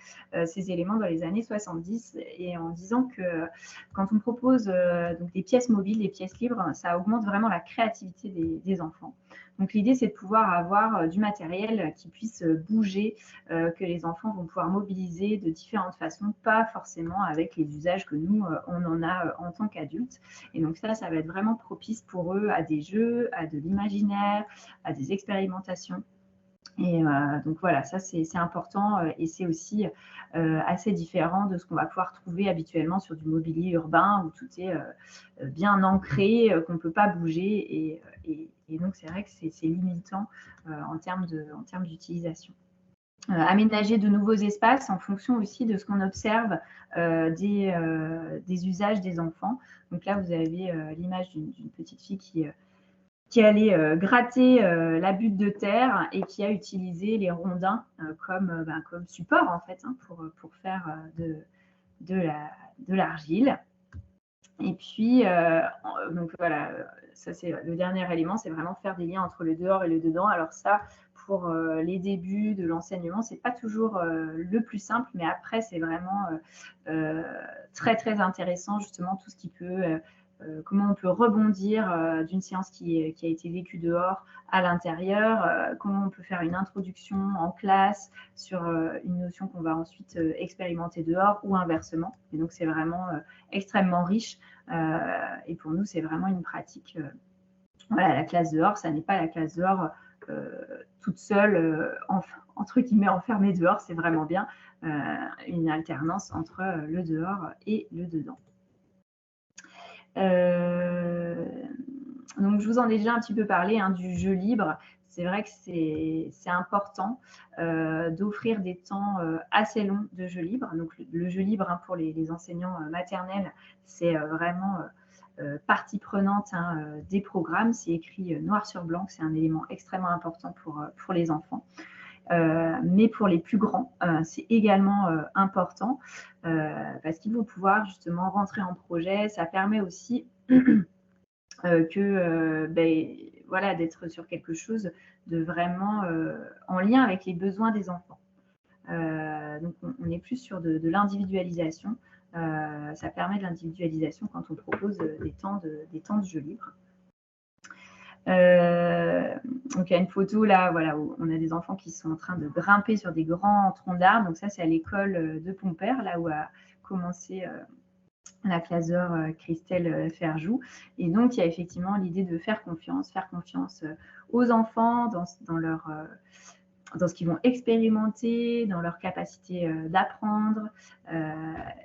ces éléments dans les années 70 et en disant que quand on propose donc des pièces mobiles, des pièces libres, ça augmente vraiment la créativité des enfants. Donc l'idée c'est de pouvoir avoir du matériel qui puisse bouger, que les enfants vont pouvoir mobiliser de différentes façons, pas forcément avec les usages que nous on en a en tant qu'adultes. Et donc ça va être vraiment propice pour eux à des jeux, à de l'imaginaire, à des expérimentations. Et donc voilà, ça c'est important et c'est aussi assez différent de ce qu'on va pouvoir trouver habituellement sur du mobilier urbain où tout est bien ancré, qu'on ne peut pas bouger et donc c'est vrai que c'est limitant en termes d'utilisation. Aménager de nouveaux espaces en fonction aussi de ce qu'on observe des usages des enfants. Donc là, vous avez l'image d'une petite fille qui allait gratter la butte de terre et qui a utilisé les rondins comme support en fait hein, pour faire de l'argile. Et puis, donc voilà, ça c'est le dernier élément, c'est vraiment faire des liens entre le dehors et le dedans. Alors ça, pour les débuts de l'enseignement, c'est pas toujours le plus simple, mais après c'est vraiment très très intéressant justement tout ce qui peut comment on peut rebondir d'une séance qui a été vécue dehors à l'intérieur, comment on peut faire une introduction en classe sur une notion qu'on va ensuite expérimenter dehors ou inversement. Et donc, c'est vraiment extrêmement riche. Et pour nous, c'est vraiment une pratique. Voilà, la classe dehors, ça n'est pas la classe dehors toute seule, entre guillemets, enfermée dehors. C'est vraiment bien une alternance entre le dehors et le dedans. Donc, je vous en ai déjà un petit peu parlé hein, du jeu libre. c'est vrai que c'est important d'offrir des temps assez longs de jeu libre. Donc le jeu libre, hein, pour les enseignants maternels, c'est vraiment partie prenante, hein, des programmes. C'est écrit noir sur blanc, c'est un élément extrêmement important pour les enfants. Mais pour les plus grands, c'est également important parce qu'ils vont pouvoir justement rentrer en projet. Ça permet aussi voilà, d'être sur quelque chose de vraiment en lien avec les besoins des enfants. Donc on est plus sur de l'individualisation. Ça permet de l'individualisation quand on propose des temps de jeu libre. Donc il y a une photo là, voilà, où on a des enfants qui sont en train de grimper sur des grands troncs d'arbres. Donc ça, c'est à l'école de Pompère, là où a commencé la classe d'or Christelle Ferjou. Et donc il y a effectivement l'idée de faire confiance aux enfants dans ce qu'ils vont expérimenter, dans leur capacité d'apprendre,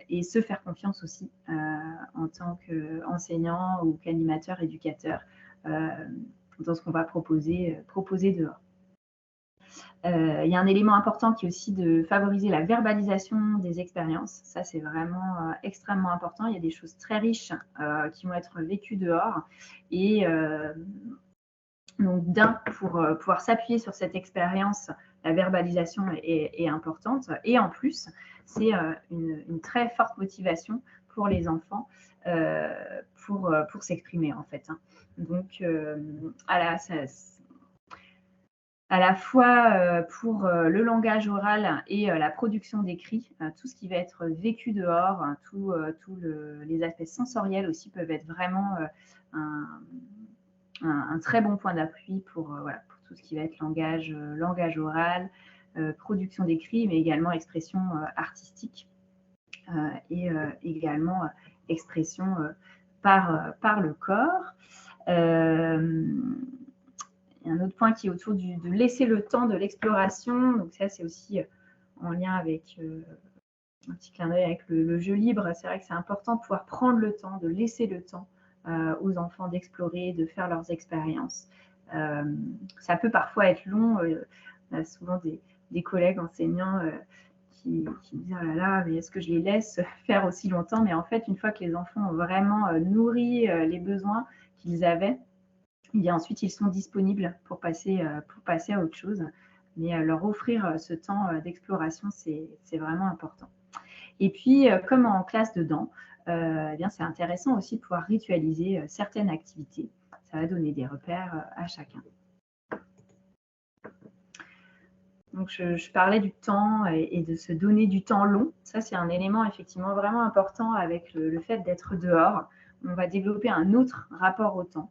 et se faire confiance aussi en tant qu'enseignant ou qu'animateur, éducateur, dans ce qu'on va proposer dehors. Il y a un élément important qui est aussi de favoriser la verbalisation des expériences. Ça, c'est vraiment extrêmement important. Il y a des choses très riches qui vont être vécues dehors. Et donc, pour pouvoir s'appuyer sur cette expérience, la verbalisation est importante. Et en plus, c'est une très forte motivation pour les enfants pour s'exprimer, en fait. Donc, à la fois pour le langage oral et la production d'écrits, tout ce qui va être vécu dehors, tous les aspects sensoriels aussi peuvent être vraiment un très bon point d'appui pour tout ce qui va être langage oral, production d'écrits, mais également expression artistique et également expression par le corps. Il y a un autre point qui est autour de laisser le temps de l'exploration. Donc ça, c'est aussi en lien avec un petit clin d'œil avec le jeu libre. C'est vrai que c'est important de pouvoir prendre le temps, de laisser le temps aux enfants d'explorer, de faire leurs expériences. Ça peut parfois être long. On a souvent des collègues enseignants qui me disent « Oh là là, mais est-ce que je les laisse faire aussi longtemps ?» Mais en fait, une fois que les enfants ont vraiment nourri les besoins qu'ils avaient, et bien ensuite, ils sont disponibles pour passer à autre chose. Mais leur offrir ce temps d'exploration, c'est vraiment important. Et puis, comme en classe dedans, eh bien, c'est intéressant aussi de pouvoir ritualiser certaines activités. Ça va donner des repères à chacun. Donc, je parlais du temps et de se donner du temps long. Ça, c'est un élément effectivement vraiment important avec le fait d'être dehors. On va développer un autre rapport au temps.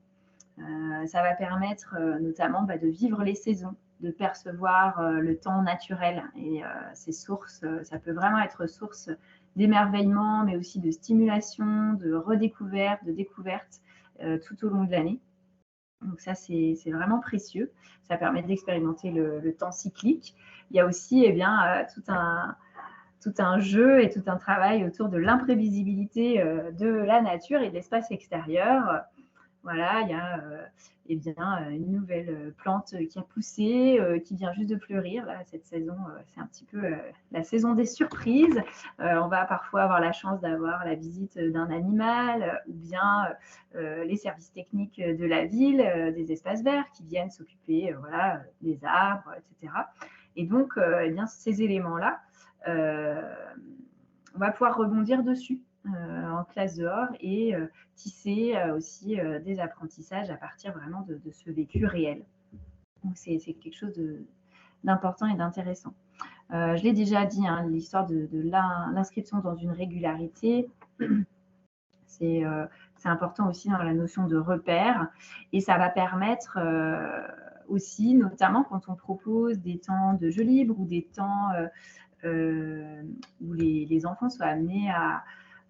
Ça va permettre notamment de vivre les saisons, de percevoir le temps naturel et ces sources. Ça peut vraiment être source d'émerveillement, mais aussi de stimulation, de redécouverte, de découverte tout au long de l'année. Donc ça, c'est vraiment précieux. Ça permet d'expérimenter le temps cyclique. Il y a aussi tout un jeu et tout un travail autour de l'imprévisibilité de la nature et de l'espace extérieur. Voilà, il y a une nouvelle plante qui a poussé, qui vient juste de fleurir. Là, cette saison, c'est un petit peu la saison des surprises. On va parfois avoir la chance d'avoir la visite d'un animal ou bien les services techniques de la ville, des espaces verts qui viennent s'occuper des arbres, etc. Et donc, ces éléments-là, on va pouvoir rebondir dessus en classe dehors et tisser aussi des apprentissages à partir vraiment de ce vécu réel. Donc, c'est quelque chose d'important et d'intéressant. Je l'ai déjà dit, hein, l'histoire de l'inscription dans une régularité, c'est important aussi dans la notion de repère et ça va permettre aussi, notamment quand on propose des temps de jeu libre ou des temps où les enfants soient amenés à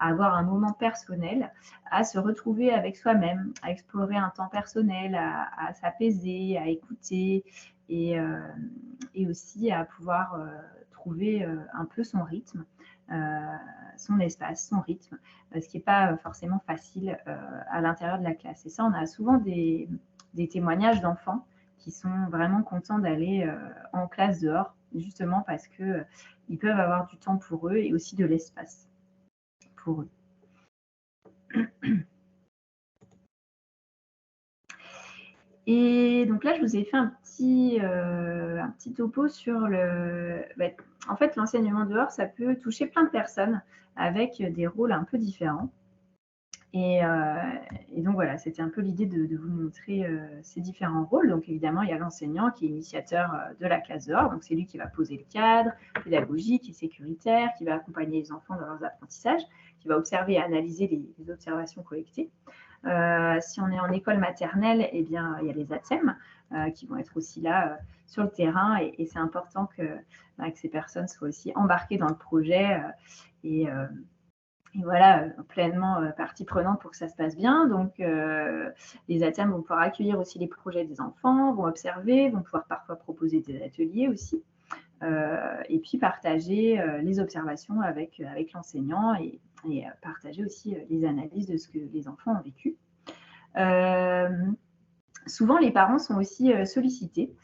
avoir un moment personnel, à se retrouver avec soi-même, à explorer un temps personnel, à s'apaiser, à écouter et aussi à pouvoir trouver un peu son rythme, son espace, son rythme, ce qui n'est pas forcément facile à l'intérieur de la classe. Et ça, on a souvent des témoignages d'enfants qui sont vraiment contents d'aller en classe dehors, justement parce qu'ils peuvent avoir du temps pour eux et aussi de l'espace pour eux. Et donc là, je vous ai fait un petit topo sur en fait, l'enseignement dehors, ça peut toucher plein de personnes avec des rôles un peu différents. Et donc voilà, c'était un peu l'idée de vous montrer ces différents rôles. Donc évidemment, il y a l'enseignant qui est initiateur de la classe dehors. Donc c'est lui qui va poser le cadre pédagogique et sécuritaire, qui va accompagner les enfants dans leurs apprentissages, qui va observer et analyser les observations collectées. Si on est en école maternelle, eh bien, il y a les ATSEM qui vont être aussi là sur le terrain. Et c'est important que ces personnes soient aussi embarquées dans le projet et voilà, pleinement partie prenante pour que ça se passe bien. Donc, les ATSEM vont pouvoir accueillir aussi les projets des enfants, vont observer, vont pouvoir parfois proposer des ateliers aussi, et puis partager les observations avec l'enseignant et partager aussi les analyses de ce que les enfants ont vécu. Souvent, les parents sont aussi sollicités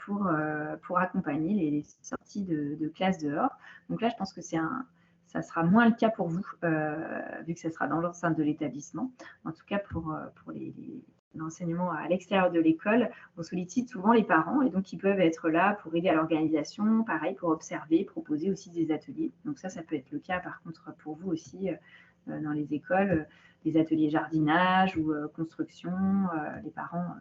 pour accompagner les sorties de classe dehors. Donc là, je pense que ça sera moins le cas pour vous, vu que ça sera dans l'enceinte de l'établissement. En tout cas, pour l'enseignement à l'extérieur de l'école, on sollicite souvent les parents et donc ils peuvent être là pour aider à l'organisation, pareil, pour observer, proposer aussi des ateliers. Donc ça peut être le cas par contre pour vous aussi dans les écoles, des ateliers jardinage ou construction. Les parents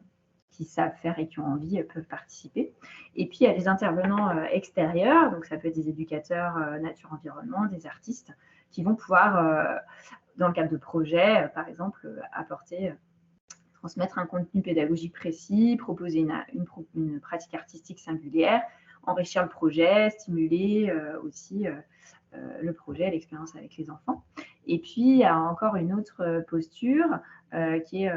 qui savent faire et qui ont envie peuvent participer. Et puis, il y a des intervenants extérieurs, donc ça peut être des éducateurs nature-environnement, des artistes, qui vont pouvoir, dans le cadre de projets, par exemple, transmettre un contenu pédagogique précis, proposer une pratique artistique singulière, enrichir le projet, stimuler aussi le projet, l'expérience avec les enfants. Et puis, il y a encore une autre posture qui est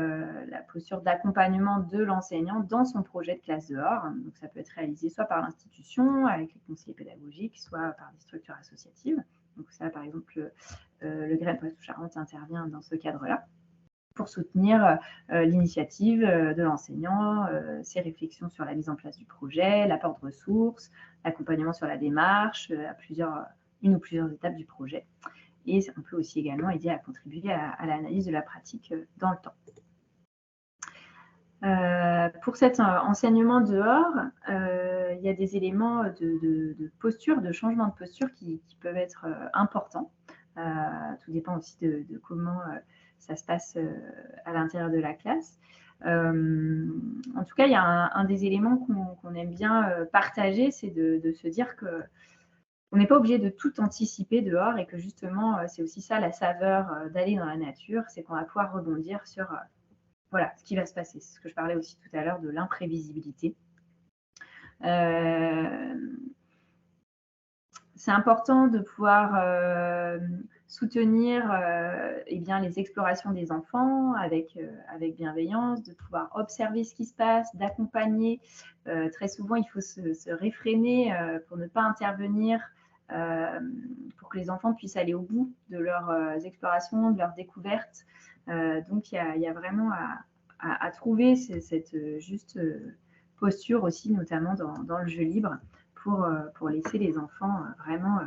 la posture d'accompagnement de l'enseignant dans son projet de classe dehors. Donc, ça peut être réalisé soit par l'institution, avec les conseillers pédagogiques, soit par des structures associatives. Donc, ça, par exemple, le GREN Poitou-Charentes intervient dans ce cadre-là pour soutenir l'initiative de l'enseignant, ses réflexions sur la mise en place du projet, l'apport de ressources, l'accompagnement sur la démarche, une ou plusieurs étapes du projet. Et on peut aussi également aider à contribuer à l'analyse de la pratique dans le temps. Pour cet enseignement dehors, il y a des éléments de posture, de changement de posture qui peuvent être importants. Tout dépend aussi de comment ça se passe à l'intérieur de la classe. En tout cas, il y a un des éléments qu'on aime bien partager, c'est de se dire que on n'est pas obligé de tout anticiper dehors et que justement, c'est aussi ça la saveur d'aller dans la nature, c'est qu'on va pouvoir rebondir sur voilà, ce qui va se passer. C'est ce que je parlais aussi tout à l'heure de l'imprévisibilité. C'est important de pouvoir soutenir les explorations des enfants avec bienveillance, de pouvoir observer ce qui se passe, d'accompagner. Très souvent, il faut se réfréner pour ne pas intervenir, pour que les enfants puissent aller au bout de leurs explorations, de leurs découvertes. Donc, il y a vraiment à trouver cette juste posture aussi, notamment dans le jeu libre, pour laisser les enfants vraiment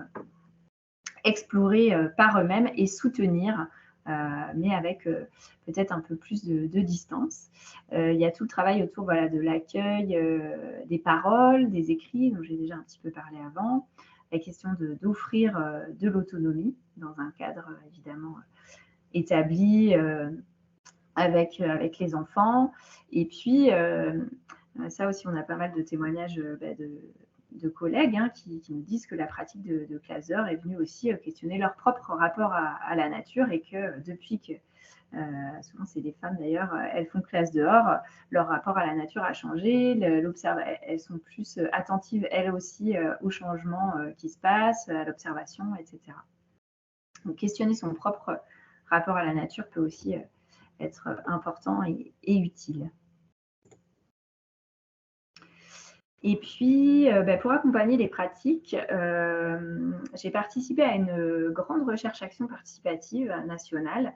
explorer par eux-mêmes et soutenir, mais avec peut-être un peu plus de distance. Il y a tout le travail autour de l'accueil des paroles, des écrits, dont j'ai déjà un petit peu parlé avant, la question d'offrir de l'autonomie dans un cadre évidemment établi avec les enfants. Et puis, ça aussi, on a pas mal de témoignages de collègues qui nous disent que la pratique de classe dehors est venue aussi questionner leur propre rapport à la nature et que depuis que, souvent c'est des femmes d'ailleurs, elles font classe dehors, leur rapport à la nature a changé, elles sont plus attentives elles aussi aux changements qui se passent, à l'observation, etc. Donc questionner son propre rapport à la nature peut aussi être important et utile. Et puis, pour accompagner les pratiques, j'ai participé à une grande recherche-action participative nationale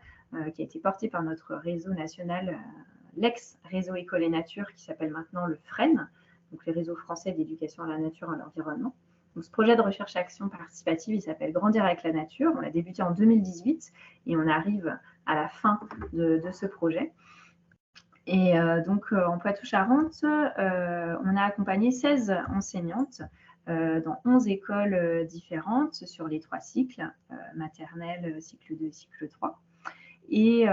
qui a été portée par notre réseau national l'ex-réseau École et Nature qui s'appelle maintenant le FREN, donc les réseaux français d'éducation à la nature et à l'environnement. Donc, ce projet de recherche-action participative, il s'appelle Grandir avec la nature. On l'a débuté en 2018 et on arrive à la fin de ce projet. Et donc, en Poitou-Charentes, on a accompagné 16 enseignantes dans 11 écoles différentes sur les 3 cycles, maternelle, cycle 2 et cycle 3. Et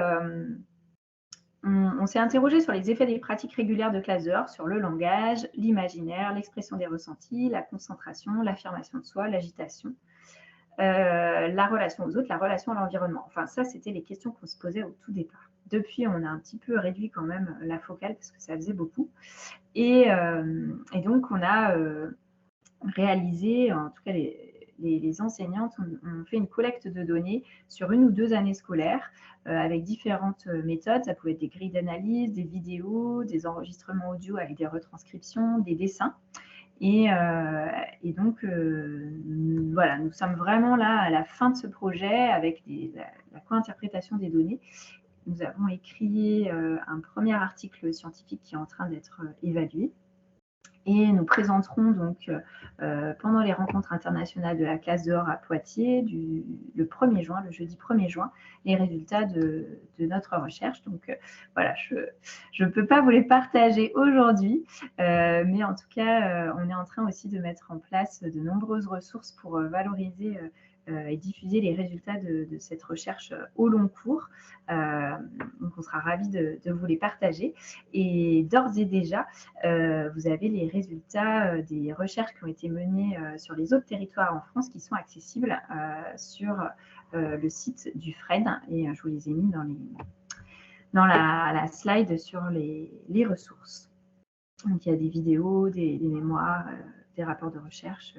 on s'est interrogé sur les effets des pratiques régulières de classe dehors sur le langage, l'imaginaire, l'expression des ressentis, la concentration, l'affirmation de soi, l'agitation, la relation aux autres, la relation à l'environnement. Enfin, ça, c'était les questions qu'on se posait au tout départ. Depuis, on a un petit peu réduit quand même la focale parce que ça faisait beaucoup. Et donc, on a réalisé, en tout cas les enseignantes ont fait une collecte de données sur 1 ou 2 années scolaires avec différentes méthodes. Ça pouvait être des grilles d'analyse, des vidéos, des enregistrements audio avec des retranscriptions, des dessins. Et donc, voilà, nous sommes vraiment là à la fin de ce projet avec la co-interprétation des données. Nous avons écrit un premier article scientifique qui est en train d'être évalué. Et nous présenterons donc pendant les rencontres internationales de la classe dehors à Poitiers le 1er juin, le jeudi 1er juin, les résultats de notre recherche. Donc voilà, je ne peux pas vous les partager aujourd'hui, mais en tout cas, on est en train aussi de mettre en place de nombreuses ressources pour valoriser et diffuser les résultats de cette recherche au long cours. Donc, on sera ravis de vous les partager. Et d'ores et déjà, vous avez les résultats des recherches qui ont été menées sur les autres territoires en France qui sont accessibles sur le site du FREN. Et je vous les ai mis dans la slide sur les ressources. Donc, il y a des vidéos, des mémoires, des rapports de recherche.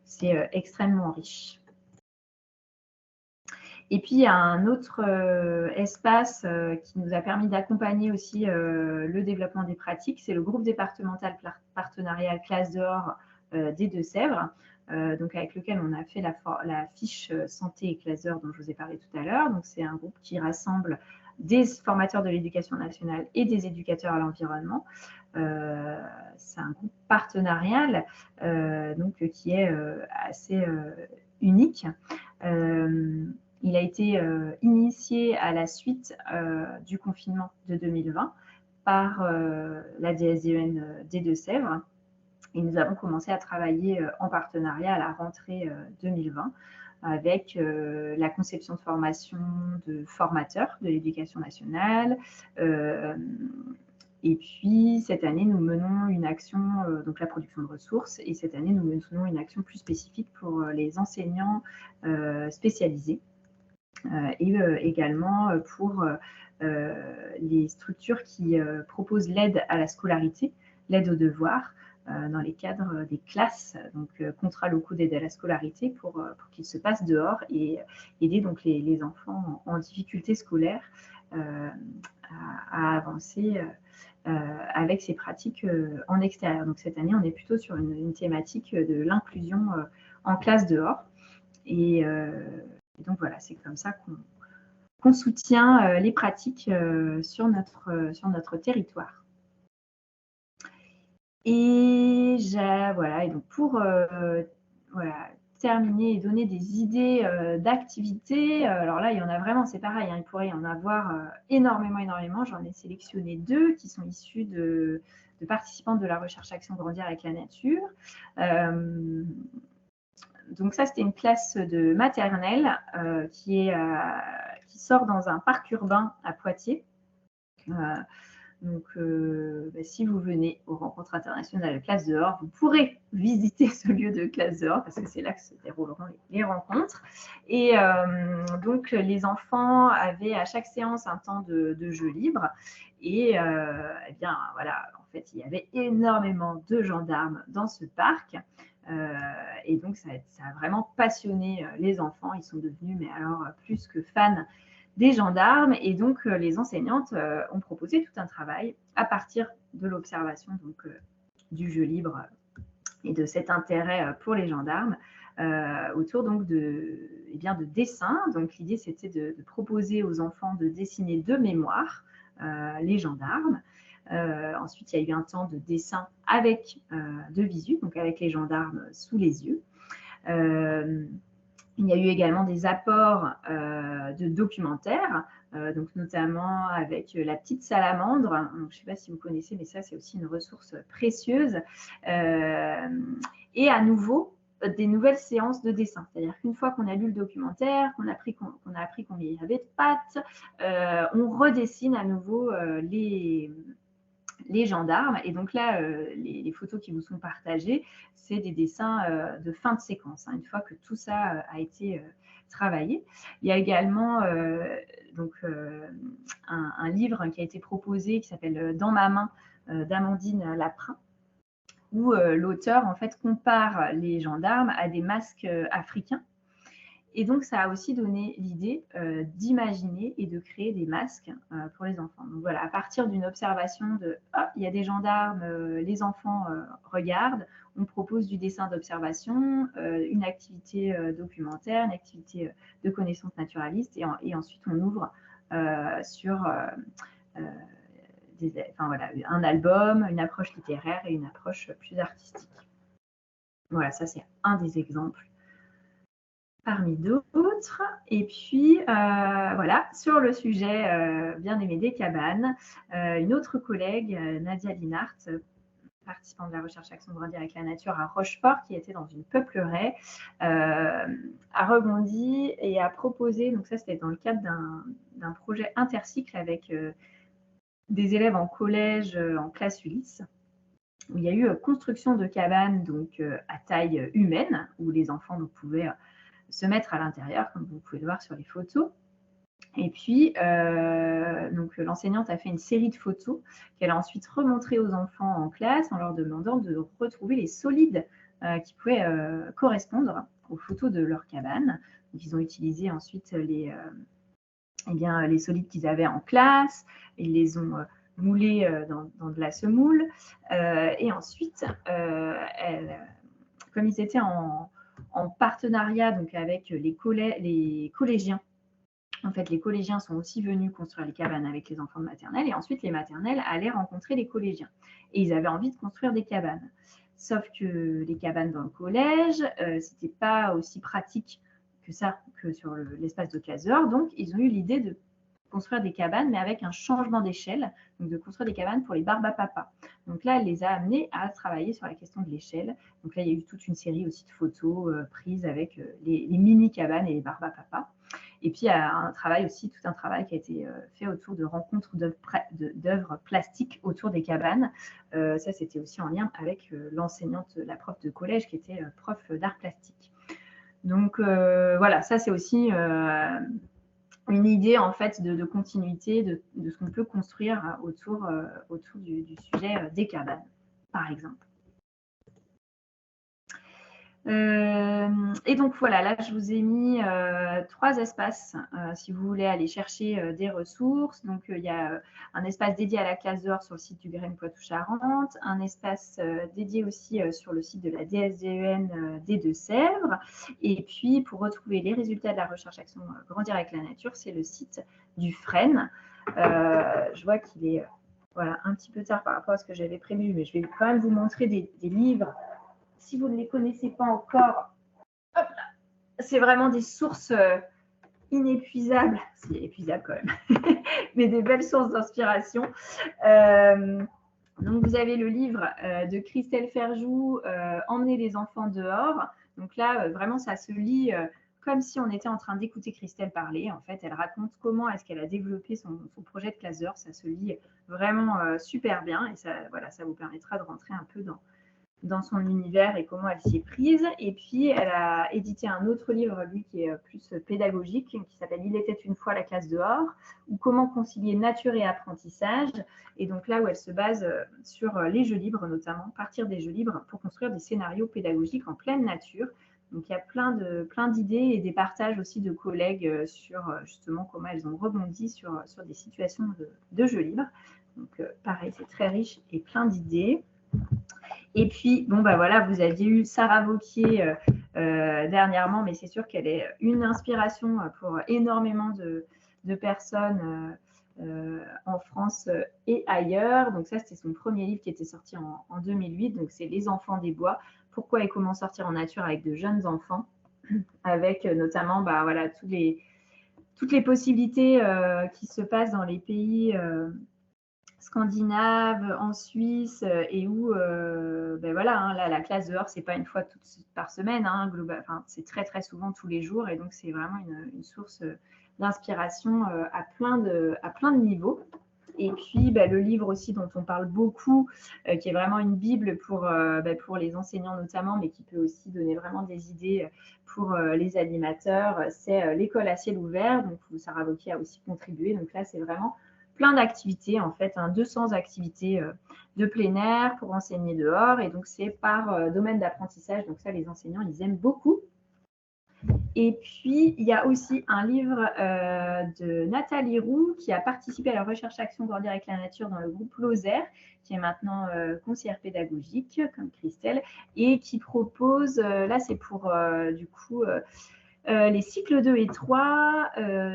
C'est extrêmement riche. Et puis, il y a un autre espace qui nous a permis d'accompagner aussi le développement des pratiques, c'est le groupe départemental partenarial classe dehors des Deux-Sèvres, donc avec lequel on a fait la fiche santé et classe dehors dont je vous ai parlé tout à l'heure. Donc, c'est un groupe qui rassemble des formateurs de l'éducation nationale et des éducateurs à l'environnement. C'est un groupe partenarial donc, qui est assez unique. Il a été initié à la suite du confinement de 2020 par la DSDEN des Deux-Sèvres. Et nous avons commencé à travailler en partenariat à la rentrée 2020 avec la conception de formation de formateurs de l'éducation nationale. Et puis, cette année, nous menons une action, donc la production de ressources, et cette année, nous menons une action plus spécifique pour les enseignants spécialisés. Et également pour les structures qui proposent l'aide à la scolarité, l'aide aux devoirs, dans les cadres des classes, donc contrats locaux d'aide à la scolarité pour qu'ils se passent dehors et aider donc les enfants en difficulté scolaire à avancer avec ces pratiques en extérieur. Donc cette année, on est plutôt sur une thématique de l'inclusion en classe dehors. Et donc voilà, c'est comme ça qu'on soutient les pratiques sur notre territoire. Et voilà, et donc pour terminer et donner des idées d'activités, alors là, il y en a vraiment, c'est pareil, hein, il pourrait y en avoir énormément. J'en ai sélectionné 2 qui sont issus de participantes de la recherche action Grandir avec la nature. Donc ça, c'était une classe de maternelle qui sort dans un parc urbain à Poitiers. Donc, si vous venez aux rencontres internationales de classe dehors, vous pourrez visiter ce lieu de classe dehors parce que c'est là que se dérouleront les rencontres. Et donc, les enfants avaient à chaque séance un temps de jeu libre. Et eh bien, voilà, en fait, il y avait énormément de gendarmes dans ce parc. Et donc, ça a vraiment passionné les enfants. Ils sont devenus, mais alors, plus que fans des gendarmes. Et donc, les enseignantes ont proposé tout un travail à partir de l'observation du jeu libre et de cet intérêt pour les gendarmes autour donc de dessins. Donc, l'idée, c'était de proposer aux enfants de dessiner 2 mémoires les gendarmes. Ensuite, il y a eu un temps de dessin avec de visu, donc avec les gendarmes sous les yeux. Il y a eu également des apports de documentaires, donc notamment avec La Petite Salamandre. Donc, je ne sais pas si vous connaissez, mais ça, c'est aussi une ressource précieuse. Et à nouveau, des nouvelles séances de dessin. C'est-à-dire qu'une fois qu'on a lu le documentaire, qu'on a appris combien il y avait de pattes, on redessine à nouveau les gendarmes. Et donc là, les photos qui vous sont partagées, c'est des dessins de fin de séquence, une fois que tout ça a été travaillé. Il y a également un livre qui a été proposé qui s'appelle Dans ma main d'Amandine Laprin, où l'auteur en fait compare les gendarmes à des masques africains. Et donc, ça a aussi donné l'idée d'imaginer et de créer des masques pour les enfants. Donc voilà, à partir d'une observation de « il y a des gendarmes, les enfants regardent », on propose du dessin d'observation, une activité documentaire, une activité de connaissance naturaliste, et ensuite on ouvre sur un album, une approche littéraire et une approche plus artistique. Voilà, ça c'est un des exemples parmi d'autres. Et puis, voilà, sur le sujet bien aimé des cabanes, une autre collègue, Nadia Linhart, participant de la recherche Action Grandir avec la nature à Rochefort, qui était dans une peuplerie, a rebondi et a proposé, donc ça c'était dans le cadre d'un projet intercycle avec des élèves en collège, en classe Ulysse, où il y a eu construction de cabanes donc, à taille humaine, où les enfants donc, pouvaient se mettre à l'intérieur, comme vous pouvez le voir sur les photos. Et puis, donc l'enseignante a fait une série de photos qu'elle a ensuite remontrées aux enfants en classe en leur demandant de retrouver les solides qui pouvaient correspondre aux photos de leur cabane. Donc, ils ont utilisé ensuite les solides qu'ils avaient en classe, ils les ont moulés dans de la semoule, et ensuite, comme ils étaient en partenariat donc, avec les collégiens. En fait, les collégiens sont aussi venus construire les cabanes avec les enfants de maternelle, et ensuite les maternelles allaient rencontrer les collégiens. Et ils avaient envie de construire des cabanes. Sauf que les cabanes dans le collège, c'était pas aussi pratique que ça, que sur l'espace de classe dehors. Donc, ils ont eu l'idée de construire des cabanes, mais avec un changement d'échelle, donc de construire des cabanes pour les barbapapa. Donc là, elle les a amenés à travailler sur la question de l'échelle. Donc là, il y a eu toute une série aussi de photos prises avec les mini-cabanes et les barbapapa. Et puis, il y a un travail aussi, tout un travail qui a été fait autour de rencontres d'œuvres plastiques autour des cabanes. Ça, c'était aussi en lien avec l'enseignante, la prof de collège, qui était prof d'art plastique. Donc, voilà, ça, c'est aussi une idée, en fait, de continuité de ce qu'on peut construire autour du sujet des cabanes, par exemple. Et donc voilà, là je vous ai mis 3 espaces si vous voulez aller chercher des ressources. Donc il y a un espace dédié à la classe dehors sur le site du GREN Poitou-Charentes, un espace dédié aussi sur le site de la DSDEN des Deux-Sèvres. Et puis pour retrouver les résultats de la recherche Action Grandir avec la nature, c'est le site du FREN. Je vois qu'il est voilà, un petit peu tard par rapport à ce que j'avais prévu, mais je vais quand même vous montrer des livres. Si vous ne les connaissez pas encore, c'est vraiment des sources inépuisables, c'est épuisable quand même, mais des belles sources d'inspiration. Donc, vous avez le livre de Christelle Ferjou, Emmener les enfants dehors. Donc là, vraiment, ça se lit comme si on était en train d'écouter Christelle parler. En fait, elle raconte comment est-ce qu'elle a développé son projet de classe dehors. Ça se lit vraiment super bien, et ça, voilà, ça vous permettra de rentrer un peu dans son univers et comment elle s'y est prise. Et puis, elle a édité un autre livre, lui, qui est plus pédagogique, qui s'appelle « Il était une fois la classe dehors », ou « Comment concilier nature et apprentissage ». Et donc là où elle se base sur les jeux libres, notamment, partir des jeux libres pour construire des scénarios pédagogiques en pleine nature. Donc, il y a plein d'idées et des partages aussi de collègues sur justement comment elles ont rebondi sur des situations de jeux libres. Donc, pareil, c'est très riche et plein d'idées. Et puis, bon, bah voilà, vous aviez eu Sarah Vauquier dernièrement, mais c'est sûr qu'elle est une inspiration pour énormément de personnes en France et ailleurs. Donc ça, c'était son premier livre qui était sorti en 2008. Donc c'est Les enfants des bois, pourquoi et comment sortir en nature avec de jeunes enfants, avec notamment voilà, toutes les possibilités qui se passent dans les pays scandinaves, en Suisse, et où voilà, hein, là, la classe dehors, c'est pas une fois par semaine, hein, enfin, c'est très très souvent tous les jours, et donc c'est vraiment une source d'inspiration à plein de niveaux. Et puis le livre aussi dont on parle beaucoup, qui est vraiment une bible pour les enseignants notamment, mais qui peut aussi donner vraiment des idées pour les animateurs, c'est L'école à ciel ouvert, donc où Sarah Wauquiez a aussi contribué. Donc là, c'est vraiment plein d'activités, en fait, 200 activités de plein air pour enseigner dehors. Et donc, c'est par domaine d'apprentissage. Donc ça, les enseignants, ils aiment beaucoup. Et puis, il y a aussi un livre de Nathalie Roux qui a participé à la recherche-action Grandir avec la nature dans le groupe Lozère, qui est maintenant conseillère pédagogique, comme Christelle, et qui propose, là c'est pour du coup les cycles 2 et 3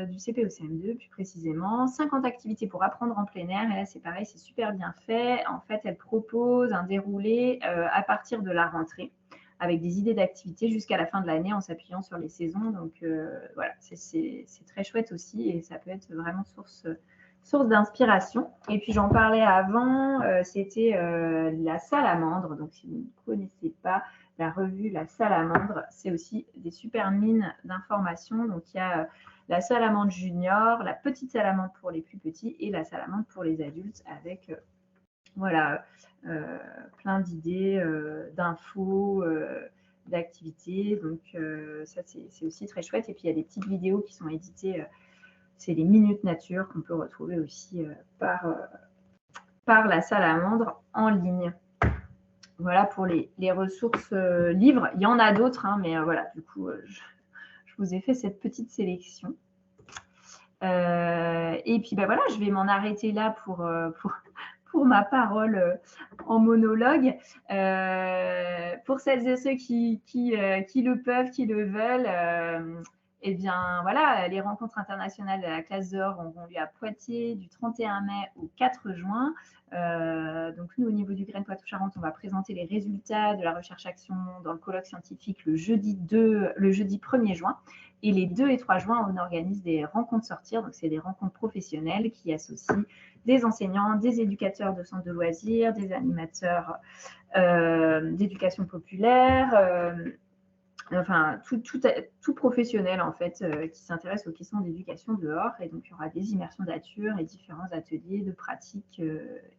du CP au CM2, plus précisément, 50 activités pour apprendre en plein air. Et là, c'est pareil, c'est super bien fait. En fait, elle propose un déroulé à partir de la rentrée, avec des idées d'activités jusqu'à la fin de l'année en s'appuyant sur les saisons. Donc voilà, c'est très chouette aussi, et ça peut être vraiment source d'inspiration. Et puis j'en parlais avant, c'était la salamandre. Donc si vous ne connaissez pas la revue La Salamandre, c'est aussi des super mines d'informations. Donc il y a la salamandre junior, la petite salamandre pour les plus petits et la salamandre pour les adultes, avec voilà, plein d'idées, d'infos, d'activités. Donc ça, c'est aussi très chouette. Et puis il y a des petites vidéos qui sont éditées, c'est les minutes nature qu'on peut retrouver aussi par la salamandre en ligne. Voilà pour les ressources livres. Il y en a d'autres, hein, mais voilà, du coup, je vous ai fait cette petite sélection. Et puis voilà, je vais m'en arrêter là pour ma parole en monologue. Pour celles et ceux qui le peuvent, qui le veulent, eh bien voilà, les rencontres internationales de la classe dehors auront lieu à Poitiers du 31 mai au 4 juin. Donc nous, au niveau du Grain Poitou-Charentes, on va présenter les résultats de la recherche-action dans le colloque scientifique le jeudi 1er juin. Et les 2 et 3 juin, on organise des rencontres sortir. Donc c'est des rencontres professionnelles qui associent des enseignants, des éducateurs de centres de loisirs, des animateurs d'éducation populaire, enfin tout professionnel en fait qui s'intéresse aux questions d'éducation dehors. Et donc il y aura des immersions nature et différents ateliers de pratique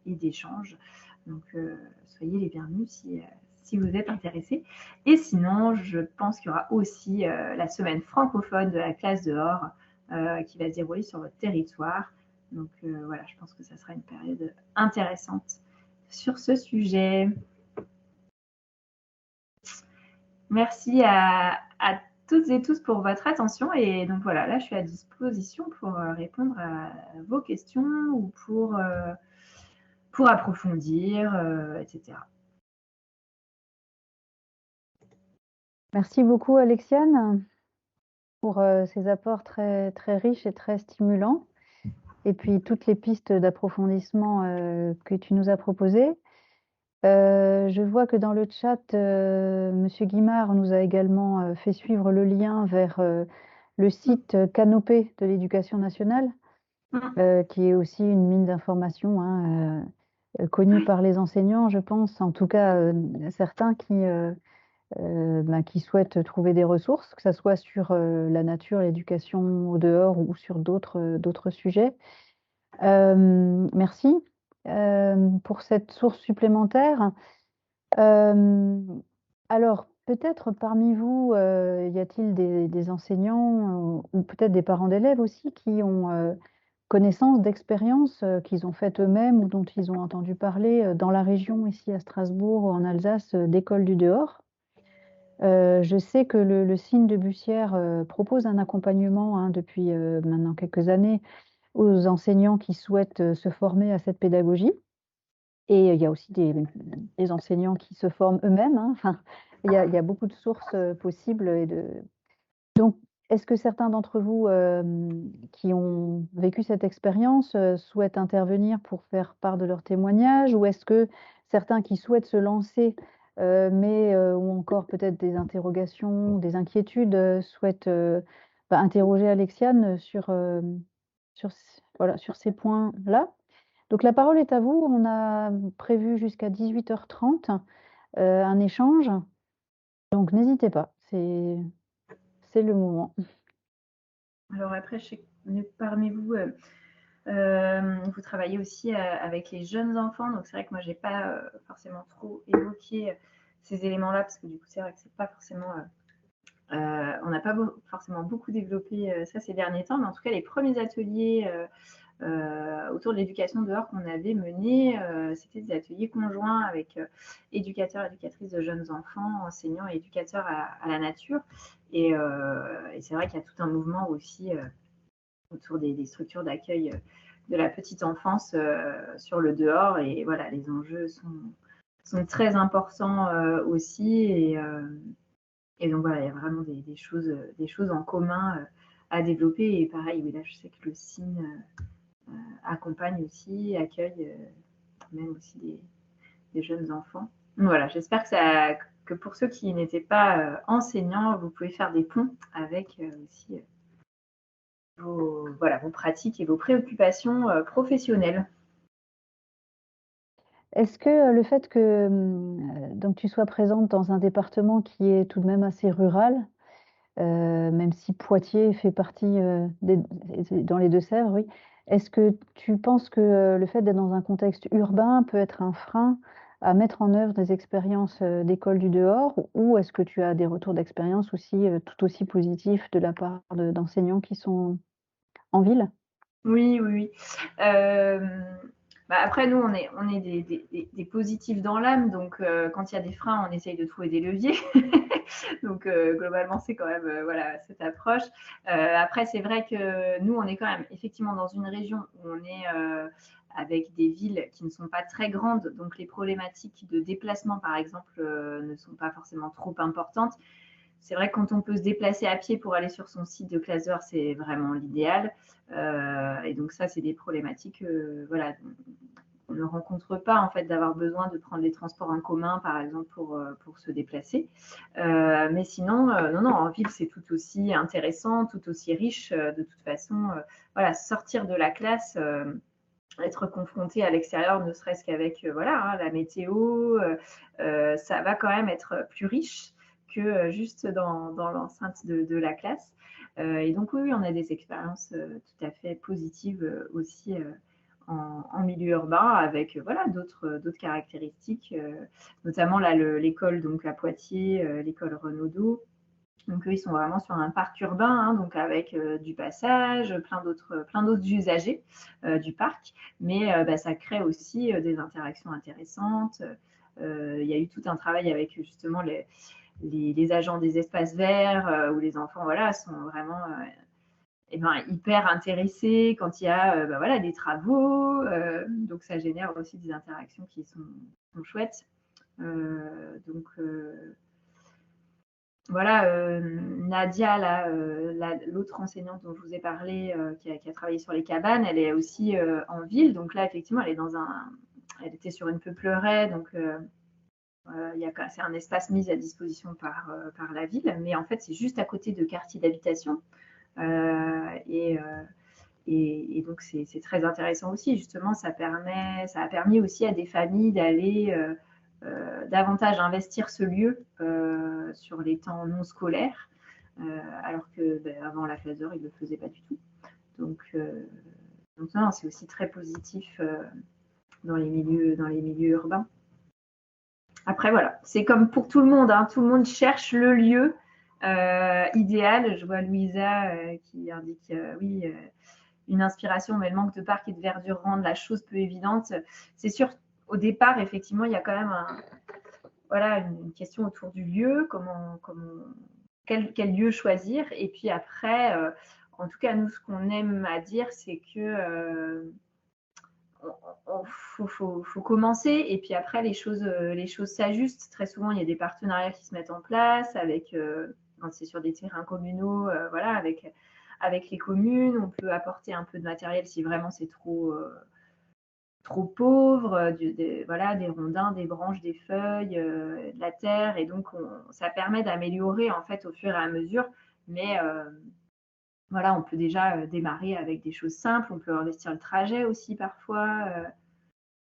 et d'échange. Donc soyez les bienvenus si vous êtes intéressés. Et sinon, je pense qu'il y aura aussi la semaine francophone de la classe dehors qui va se dérouler sur votre territoire. Donc voilà, je pense que ça sera une période intéressante sur ce sujet. Merci à toutes et tous pour votre attention. Et donc voilà, là, je suis à disposition pour répondre à vos questions ou pour approfondir, etc. Merci beaucoup, Alexiane, pour ces apports très, très riches et très stimulants, et puis toutes les pistes d'approfondissement que tu nous as proposées. Je vois que dans le chat, Monsieur Guimard nous a également fait suivre le lien vers le site Canopé de l'Éducation nationale, qui est aussi une mine d'informations, hein, connue par les enseignants, je pense, en tout cas certains qui souhaitent trouver des ressources, que ce soit sur la nature, l'éducation au dehors ou sur d'autres sujets. Merci pour cette source supplémentaire. Alors, peut-être parmi vous, y a-t-il des enseignants ou peut-être des parents d'élèves aussi qui ont connaissance d'expériences qu'ils ont faites eux-mêmes ou dont ils ont entendu parler dans la région, ici à Strasbourg ou en Alsace, d'écoles du dehors? Je sais que le Signe de Bussière propose un accompagnement, hein, depuis maintenant quelques années aux enseignants qui souhaitent se former à cette pédagogie. Et il y a aussi des enseignants qui se forment eux-mêmes, hein. Enfin, il y a beaucoup de sources possibles. Donc, Est-ce que certains d'entre vous qui ont vécu cette expérience souhaitent intervenir pour faire part de leur témoignage, ou est-ce que certains qui souhaitent se lancer mais ont encore peut-être des interrogations, des inquiétudes, souhaitent interroger Alexiane voilà, sur ces points-là? Donc la parole est à vous. On a prévu jusqu'à 18h30 un échange, donc n'hésitez pas, c'est le moment. Alors après, je sais que parmi vous, vous travaillez aussi avec les jeunes enfants, donc c'est vrai que moi, j'ai pas forcément trop évoqué ces éléments-là, parce que du coup, c'est vrai que c'est pas forcément... on n'a pas forcément beaucoup développé ça ces derniers temps, mais en tout cas, les premiers ateliers autour de l'éducation dehors qu'on avait menés, c'était des ateliers conjoints avec éducateurs, éducatrices de jeunes enfants, enseignants et éducateurs à la nature. Et c'est vrai qu'il y a tout un mouvement aussi autour des structures d'accueil de la petite enfance sur le dehors. Et voilà, les enjeux sont très importants aussi. Et donc voilà, il y a vraiment des choses en commun à développer. Et pareil, oui, là, je sais que le CIN accompagne aussi, accueille même aussi des jeunes enfants. Voilà, j'espère que pour ceux qui n'étaient pas enseignants, vous pouvez faire des ponts avec aussi vos pratiques et vos préoccupations professionnelles. Est-ce que le fait que donc tu sois présente dans un département qui est tout de même assez rural, même si Poitiers fait partie dans les Deux-Sèvres, oui. Est-ce que tu penses que le fait d'être dans un contexte urbain peut être un frein à mettre en œuvre des expériences d'école du dehors, ou est-ce que tu as des retours d'expérience aussi tout aussi positifs de la part d'enseignants qui sont en ville? Oui, oui, oui. Après, nous, on est des positifs dans l'âme, donc quand il y a des freins, on essaye de trouver des leviers. Donc globalement, c'est quand même voilà, cette approche. Après, c'est vrai que nous, on est quand même effectivement dans une région où on est avec des villes qui ne sont pas très grandes, donc les problématiques de déplacement, par exemple, ne sont pas forcément trop importantes. C'est vrai que quand on peut se déplacer à pied pour aller sur son site de classe d'heure, c'est vraiment l'idéal. Et donc ça, c'est des problématiques voilà, on ne rencontre pas en fait d'avoir besoin de prendre les transports en commun, par exemple, pour se déplacer. Mais sinon, non, en ville, c'est tout aussi intéressant, tout aussi riche. De toute façon, voilà, sortir de la classe, être confronté à l'extérieur, ne serait-ce qu'avec voilà, hein, la météo, ça va quand même être plus riche que juste dans l'enceinte de la classe. Et donc oui, on a des expériences tout à fait positives aussi en milieu urbain, avec voilà, d'autres caractéristiques, notamment là, l'école donc à Poitiers, l'école Renaudot. Donc eux, ils sont vraiment sur un parc urbain, hein, donc avec du passage, plein d'autres usagers du parc, mais ça crée aussi des interactions intéressantes. Il y a eu tout un travail avec justement les agents des espaces verts, où les enfants voilà, sont vraiment hyper intéressés quand il y a voilà, des travaux. Donc ça génère aussi des interactions qui sont chouettes. Donc voilà, Nadia, l'autre enseignante dont je vous ai parlé, qui a travaillé sur les cabanes, elle est aussi en ville. Donc là, effectivement, elle était sur une peuplerée, donc c'est un espace mis à disposition par la ville, mais en fait, c'est juste à côté de quartiers d'habitation. Et donc, c'est très intéressant aussi. Justement, ça a permis aussi à des familles d'aller davantage investir ce lieu sur les temps non scolaires, alors que avant la classe d'heure, ils ne le faisaient pas du tout. Donc non, c'est aussi très positif dans les milieux urbains. Après, voilà, c'est comme pour tout le monde, hein, tout le monde cherche le lieu idéal. Je vois Louisa qui indique oui, une inspiration, mais le manque de parcs et de verdure rendent la chose peu évidente. C'est sûr, au départ, effectivement, il y a quand même une question autour du lieu, quel lieu choisir. Et puis après, en tout cas, nous, ce qu'on aime à dire, c'est que faut commencer, et puis après les choses s'ajustent. Très souvent, il y a des partenariats qui se mettent en place avec quand c'est sur des terrains communaux, voilà, avec les communes. On peut apporter un peu de matériel si vraiment c'est trop pauvre, voilà, des rondins, des branches, des feuilles, de la terre. Et donc, ça permet d'améliorer en fait au fur et à mesure. Mais voilà, on peut déjà démarrer avec des choses simples. On peut investir le trajet aussi parfois.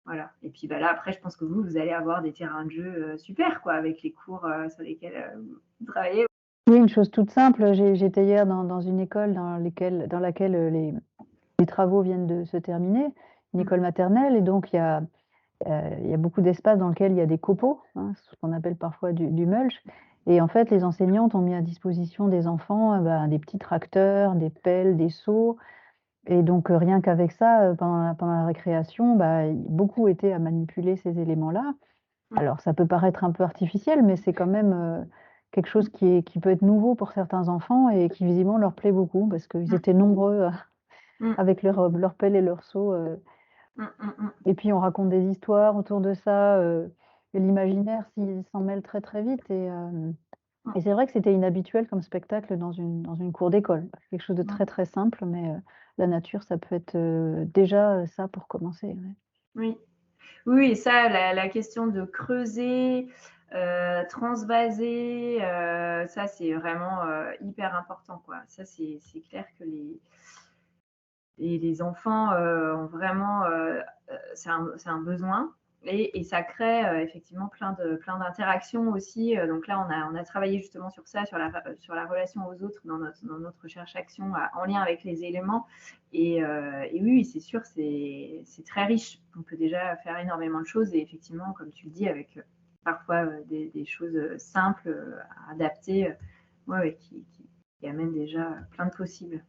Voilà. Et puis là, après, je pense que vous allez avoir des terrains de jeu super, quoi, avec les cours sur lesquels vous travaillez. Oui, une chose toute simple. J'étais hier dans une école dans laquelle les travaux viennent de se terminer, une école maternelle, et donc il y a beaucoup d'espaces dans lesquels il y a des copeaux, hein, ce qu'on appelle parfois du mulch. Et en fait, les enseignantes ont mis à disposition des enfants des petits tracteurs, des pelles, des seaux. Et donc, rien qu'avec ça, pendant la récréation, beaucoup étaient à manipuler ces éléments-là. Alors, ça peut paraître un peu artificiel, mais c'est quand même quelque chose qui peut être nouveau pour certains enfants et qui visiblement leur plaît beaucoup parce qu'ils étaient nombreux avec leurs pelles et leurs seaux. Et puis, on raconte des histoires autour de ça. Et l'imaginaire s'en mêle très, très vite. Et c'est vrai que c'était inhabituel comme spectacle dans une cour d'école. Quelque chose de très, très simple, mais la nature, ça peut être déjà ça pour commencer. Ouais. Oui. Oui, et ça, la question de creuser, transvaser, ça, c'est vraiment hyper important, quoi. Ça, c'est clair que les enfants ont vraiment, c'est un besoin. Et ça crée effectivement plein d'interactions aussi. Donc là, on a travaillé justement sur ça, sur la relation aux autres dans notre recherche-action en lien avec les éléments. Et oui, c'est sûr, c'est très riche. On peut déjà faire énormément de choses. Et effectivement, comme tu le dis, avec parfois des choses simples, adaptées, qui amènent déjà plein de possibles.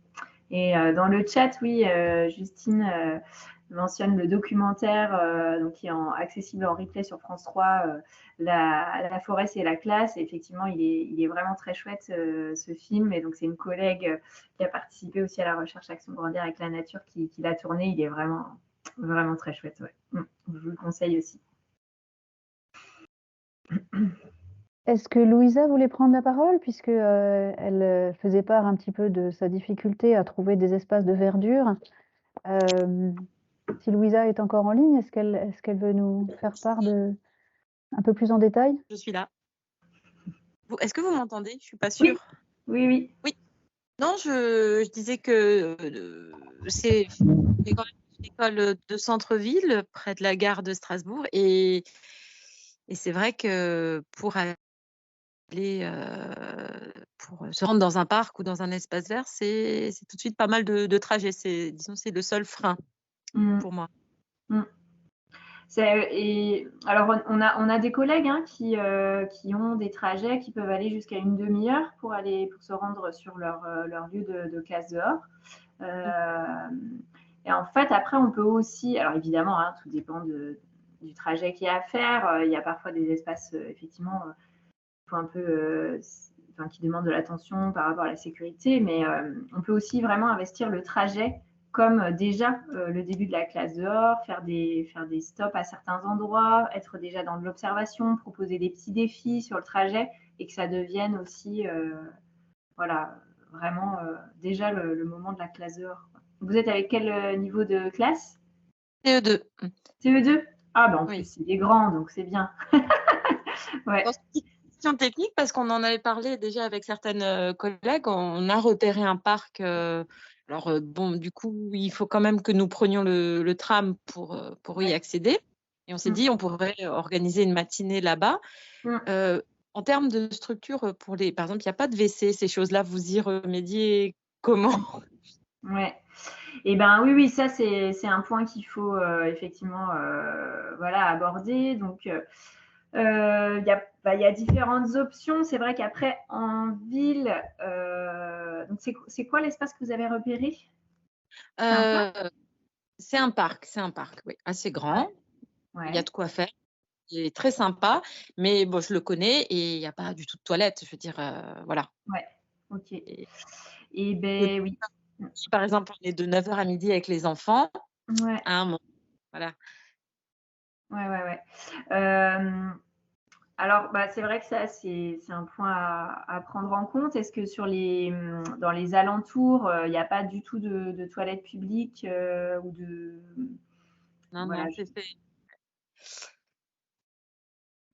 Et dans le chat, oui, Justine mentionne le documentaire donc, qui est accessible en replay sur France 3, la forêt, c'est la classe. Et effectivement, il est vraiment très chouette ce film. Et donc, c'est une collègue qui a participé aussi à la recherche Action Grandir avec la nature qui l'a tourné. Il est vraiment, vraiment très chouette. Ouais. Je vous le conseille aussi. Est-ce que Louisa voulait prendre la parole puisque elle faisait part un petit peu de sa difficulté à trouver des espaces de verdure? Si Louisa est encore en ligne, est-ce qu'elle veut nous faire part un peu plus en détail? Je suis là. Est-ce que vous m'entendez? Je suis pas sûre. Oui. Non, je disais que c'est quand même une école de centre-ville, près de la gare de Strasbourg, et c'est vrai que pour se rendre dans un parc ou dans un espace vert, c'est tout de suite pas mal de trajets. Disons, c'est le seul frein pour moi. Alors, on a des collègues qui ont des trajets qui peuvent aller jusqu'à une demi-heure pour se rendre sur leur lieu de classe dehors. Et en fait, après, on peut aussi, alors évidemment, tout dépend du trajet qu'il y a à faire. Il y a parfois des espaces, effectivement, un peu, qui demandent de l'attention par rapport à la sécurité, mais on peut aussi vraiment investir le trajet comme déjà le début de la classe dehors, faire des stops à certains endroits, être déjà dans de l'observation, proposer des petits défis sur le trajet et que ça devienne aussi voilà, vraiment déjà le moment de la classe dehors. Vous êtes avec quel niveau de classe? CE2. CE2? Ah, en Oui. plus, il est grand, donc c'est bien. Ouais. Question technique, parce qu'on en avait parlé déjà avec certaines collègues, on a repéré un parc. Alors, du coup, il faut quand même que nous prenions le tram pour y accéder. Et on s'est dit, on pourrait organiser une matinée là-bas. En termes de structure, par exemple, il n'y a pas de WC, ces choses-là, vous y remédiez comment? Ouais. Et oui, ça c'est un point qu'il faut effectivement aborder. Donc il y a différentes options. C'est vrai qu'après en ville, donc c'est quoi l'espace que vous avez repéré? C'est un parc, oui, assez grand. Ouais. Il y a de quoi faire. Il est très sympa, mais bon, je le connais et il n'y a pas du tout de toilette. Je veux dire, voilà. Ouais, ok. Et oui. Si par exemple on est de 9h à midi avec les enfants, Ouais. à un moment, voilà. Ouais. Alors, c'est vrai que ça, c'est un point à prendre en compte. Est-ce que dans les alentours, il n'y a pas du tout de toilettes publiques ou de… Non, Voilà, non, c'est fait.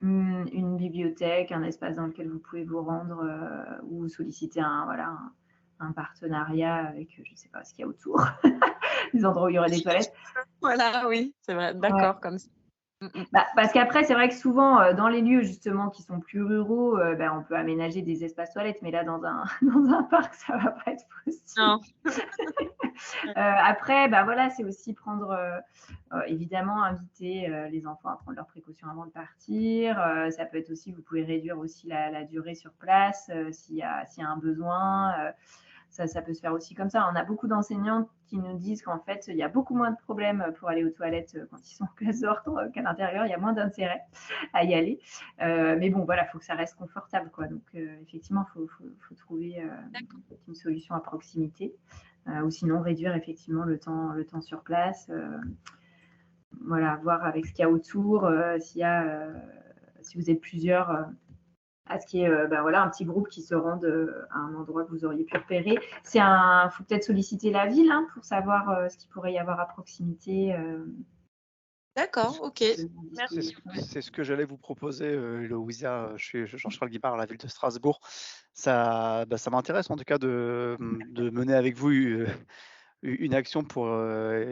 une bibliothèque, un espace dans lequel vous pouvez vous rendre ou solliciter un partenariat avec, je ne sais pas ce qu'il y a autour, des endroits où il y aurait des toilettes. Voilà, oui, c'est vrai. Ouais. D'accord, comme ça. Parce qu'après, c'est vrai que souvent, dans les lieux justement qui sont plus ruraux, on peut aménager des espaces toilettes, mais là, dans un parc, ça va pas être possible. Non. Après, voilà, c'est aussi prendre, évidemment, inviter les enfants à prendre leurs précautions avant de partir. Ça peut être aussi, vous pouvez réduire aussi la durée sur place s'il y a un besoin. Ça peut se faire aussi comme ça. On a beaucoup d'enseignants qui nous disent qu'en fait, il y a beaucoup moins de problèmes pour aller aux toilettes quand ils sont en classe dehors qu'à l'intérieur. Il y a moins d'intérêt à y aller. Mais bon, voilà, il faut que ça reste confortable, quoi. Donc, effectivement, il faut trouver une solution à proximité. Ou sinon, réduire effectivement le temps sur place. Voilà, voir avec ce qu'il y a autour, si vous êtes plusieurs, à ce qu'il y ait un petit groupe qui se rende à un endroit que vous auriez pu repérer. Il faut peut-être solliciter la ville pour savoir ce qu'il pourrait y avoir à proximité. D'accord, ok. Merci. C'est ce que j'allais vous proposer, Louisa. Je suis Jean-Charles Guimard à la ville de Strasbourg. Ça m'intéresse en tout cas de mener avec vous une action pour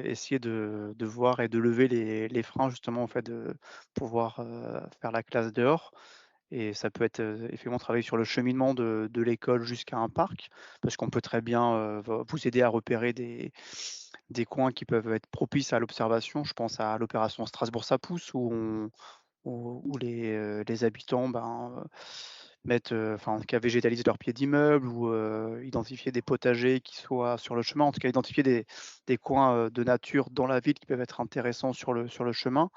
essayer de voir et de lever les freins justement en fait de pouvoir faire la classe dehors. Et ça peut être effectivement travailler sur le cheminement de l'école jusqu'à un parc, parce qu'on peut très bien vous aider à repérer des coins qui peuvent être propices à l'observation. Je pense à l'opération Strasbourg ça pousse, où les habitants mettent, en tout cas végétalisent leurs pieds d'immeubles ou identifier des potagers qui soient sur le chemin, en tout cas identifier des coins de nature dans la ville qui peuvent être intéressants sur le chemin.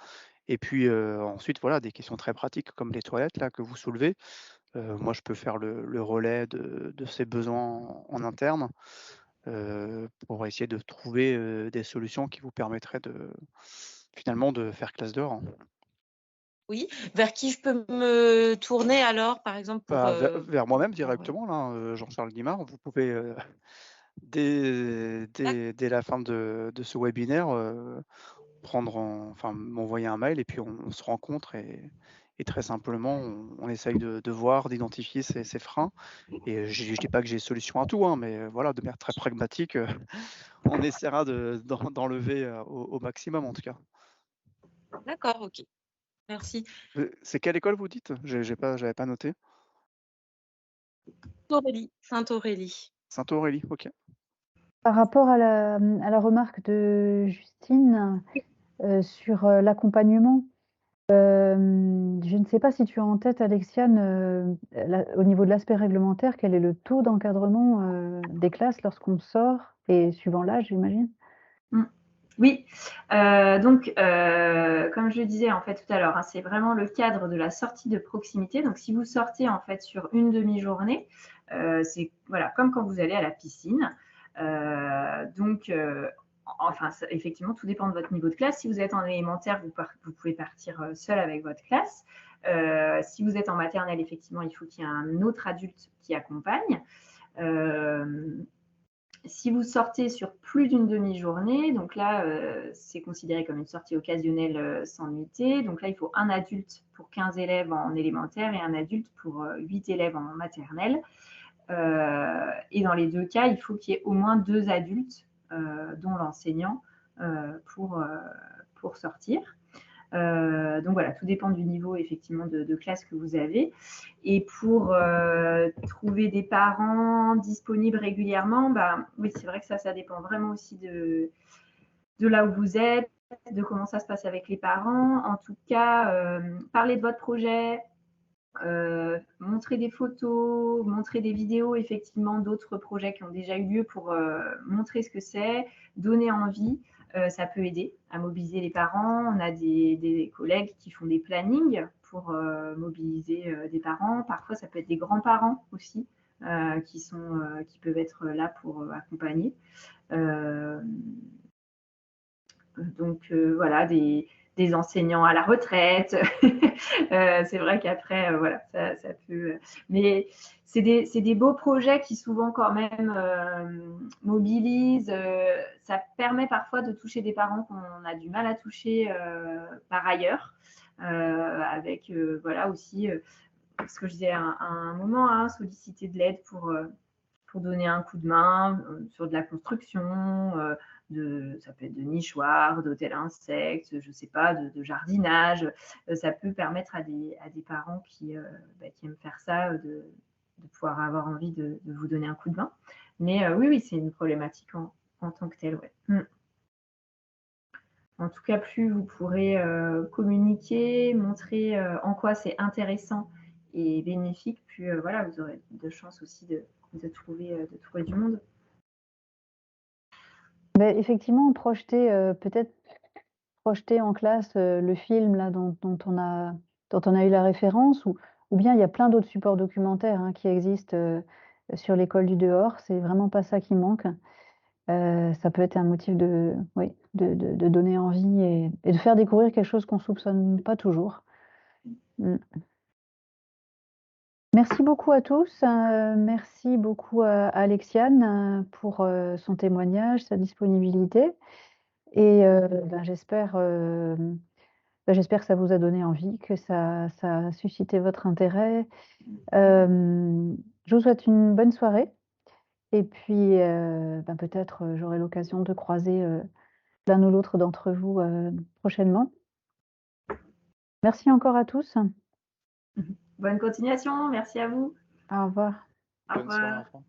Et puis ensuite, voilà, des questions très pratiques comme les toilettes là que vous soulevez. Moi, je peux faire le relais de ces besoins en interne pour essayer de trouver des solutions qui vous permettraient finalement de faire classe dehors. Oui, vers qui je peux me tourner alors, par exemple, pour… vers moi-même directement, là, Jean-Charles Guimard. Vous pouvez, dès la fin de ce webinaire, m'envoyer un mail et puis on se rencontre et très simplement, on essaye de voir, d'identifier ces freins. Et je dis pas que j'ai solution à tout, mais voilà, de manière très pragmatique, on essaiera d'enlever au maximum en tout cas. D'accord, ok. Merci. C'est quelle école vous dites? J'avais pas noté. Sainte-Aurélie. Sainte-Aurélie, ok. Par rapport à la remarque de Justine sur l'accompagnement, je ne sais pas si tu as en tête, Alexiane, au niveau de l'aspect réglementaire, quel est le taux d'encadrement des classes lorsqu'on sort et suivant l'âge, j'imagine? Oui, donc comme je le disais en fait tout à l'heure, c'est vraiment le cadre de la sortie de proximité. Donc si vous sortez en fait sur une demi-journée, c'est voilà, comme quand vous allez à la piscine. Effectivement, tout dépend de votre niveau de classe. Si vous êtes en élémentaire, vous pouvez partir seul avec votre classe. Si vous êtes en maternelle, effectivement, il faut qu'il y ait un autre adulte qui accompagne. Si vous sortez sur plus d'une demi-journée, donc là, c'est considéré comme une sortie occasionnelle sans nuitée. Donc là, il faut un adulte pour 15 élèves en élémentaire et un adulte pour 8 élèves en maternelle. Et dans les deux cas, il faut qu'il y ait au moins 2 adultes, dont l'enseignant, pour sortir. Donc voilà, tout dépend du niveau effectivement de classe que vous avez. Et pour trouver des parents disponibles régulièrement, oui, c'est vrai que ça dépend vraiment aussi de là où vous êtes, de comment ça se passe avec les parents. En tout cas, parlez de votre projet, montrer des photos, montrer des vidéos effectivement d'autres projets qui ont déjà eu lieu pour montrer ce que c'est, donner envie. Ça peut aider à mobiliser les parents. On a des collègues qui font des plannings pour mobiliser des parents. Parfois, ça peut être des grands-parents aussi qui peuvent être là pour accompagner. Donc voilà, des enseignants à la retraite. C'est vrai qu'après, voilà, ça peut. Mais c'est des beaux projets qui souvent quand même mobilisent. Ça permet parfois de toucher des parents qu'on a du mal à toucher par ailleurs, avec voilà aussi ce que je disais à un moment, hein, solliciter de l'aide pour donner un coup de main sur de la construction, ça peut être de nichoirs, d'hôtels à insectes, je ne sais pas, de jardinage. Ça peut permettre à des parents qui aiment faire ça de pouvoir avoir envie de vous donner un coup de main. Mais oui, c'est une problématique en tant que telle. Ouais. En tout cas, plus vous pourrez communiquer, montrer en quoi c'est intéressant et bénéfique, plus voilà, vous aurez de chances aussi de trouver du monde. Effectivement, peut-être projeter en classe le film là, dont on a eu la référence, ou bien il y a plein d'autres supports documentaires qui existent sur l'école du dehors. C'est vraiment pas ça qui manque. Ça peut être un motif de donner envie et de faire découvrir quelque chose qu'on ne soupçonne pas toujours. Merci beaucoup à tous. Merci beaucoup à Alexiane pour son témoignage, sa disponibilité. Et j'espère que ça vous a donné envie, que ça a suscité votre intérêt. Je vous souhaite une bonne soirée. Et puis, peut-être j'aurai l'occasion de croiser l'un ou l'autre d'entre vous prochainement. Merci encore à tous. Bonne continuation, merci à vous. Au revoir. Bonne soirée, enfants.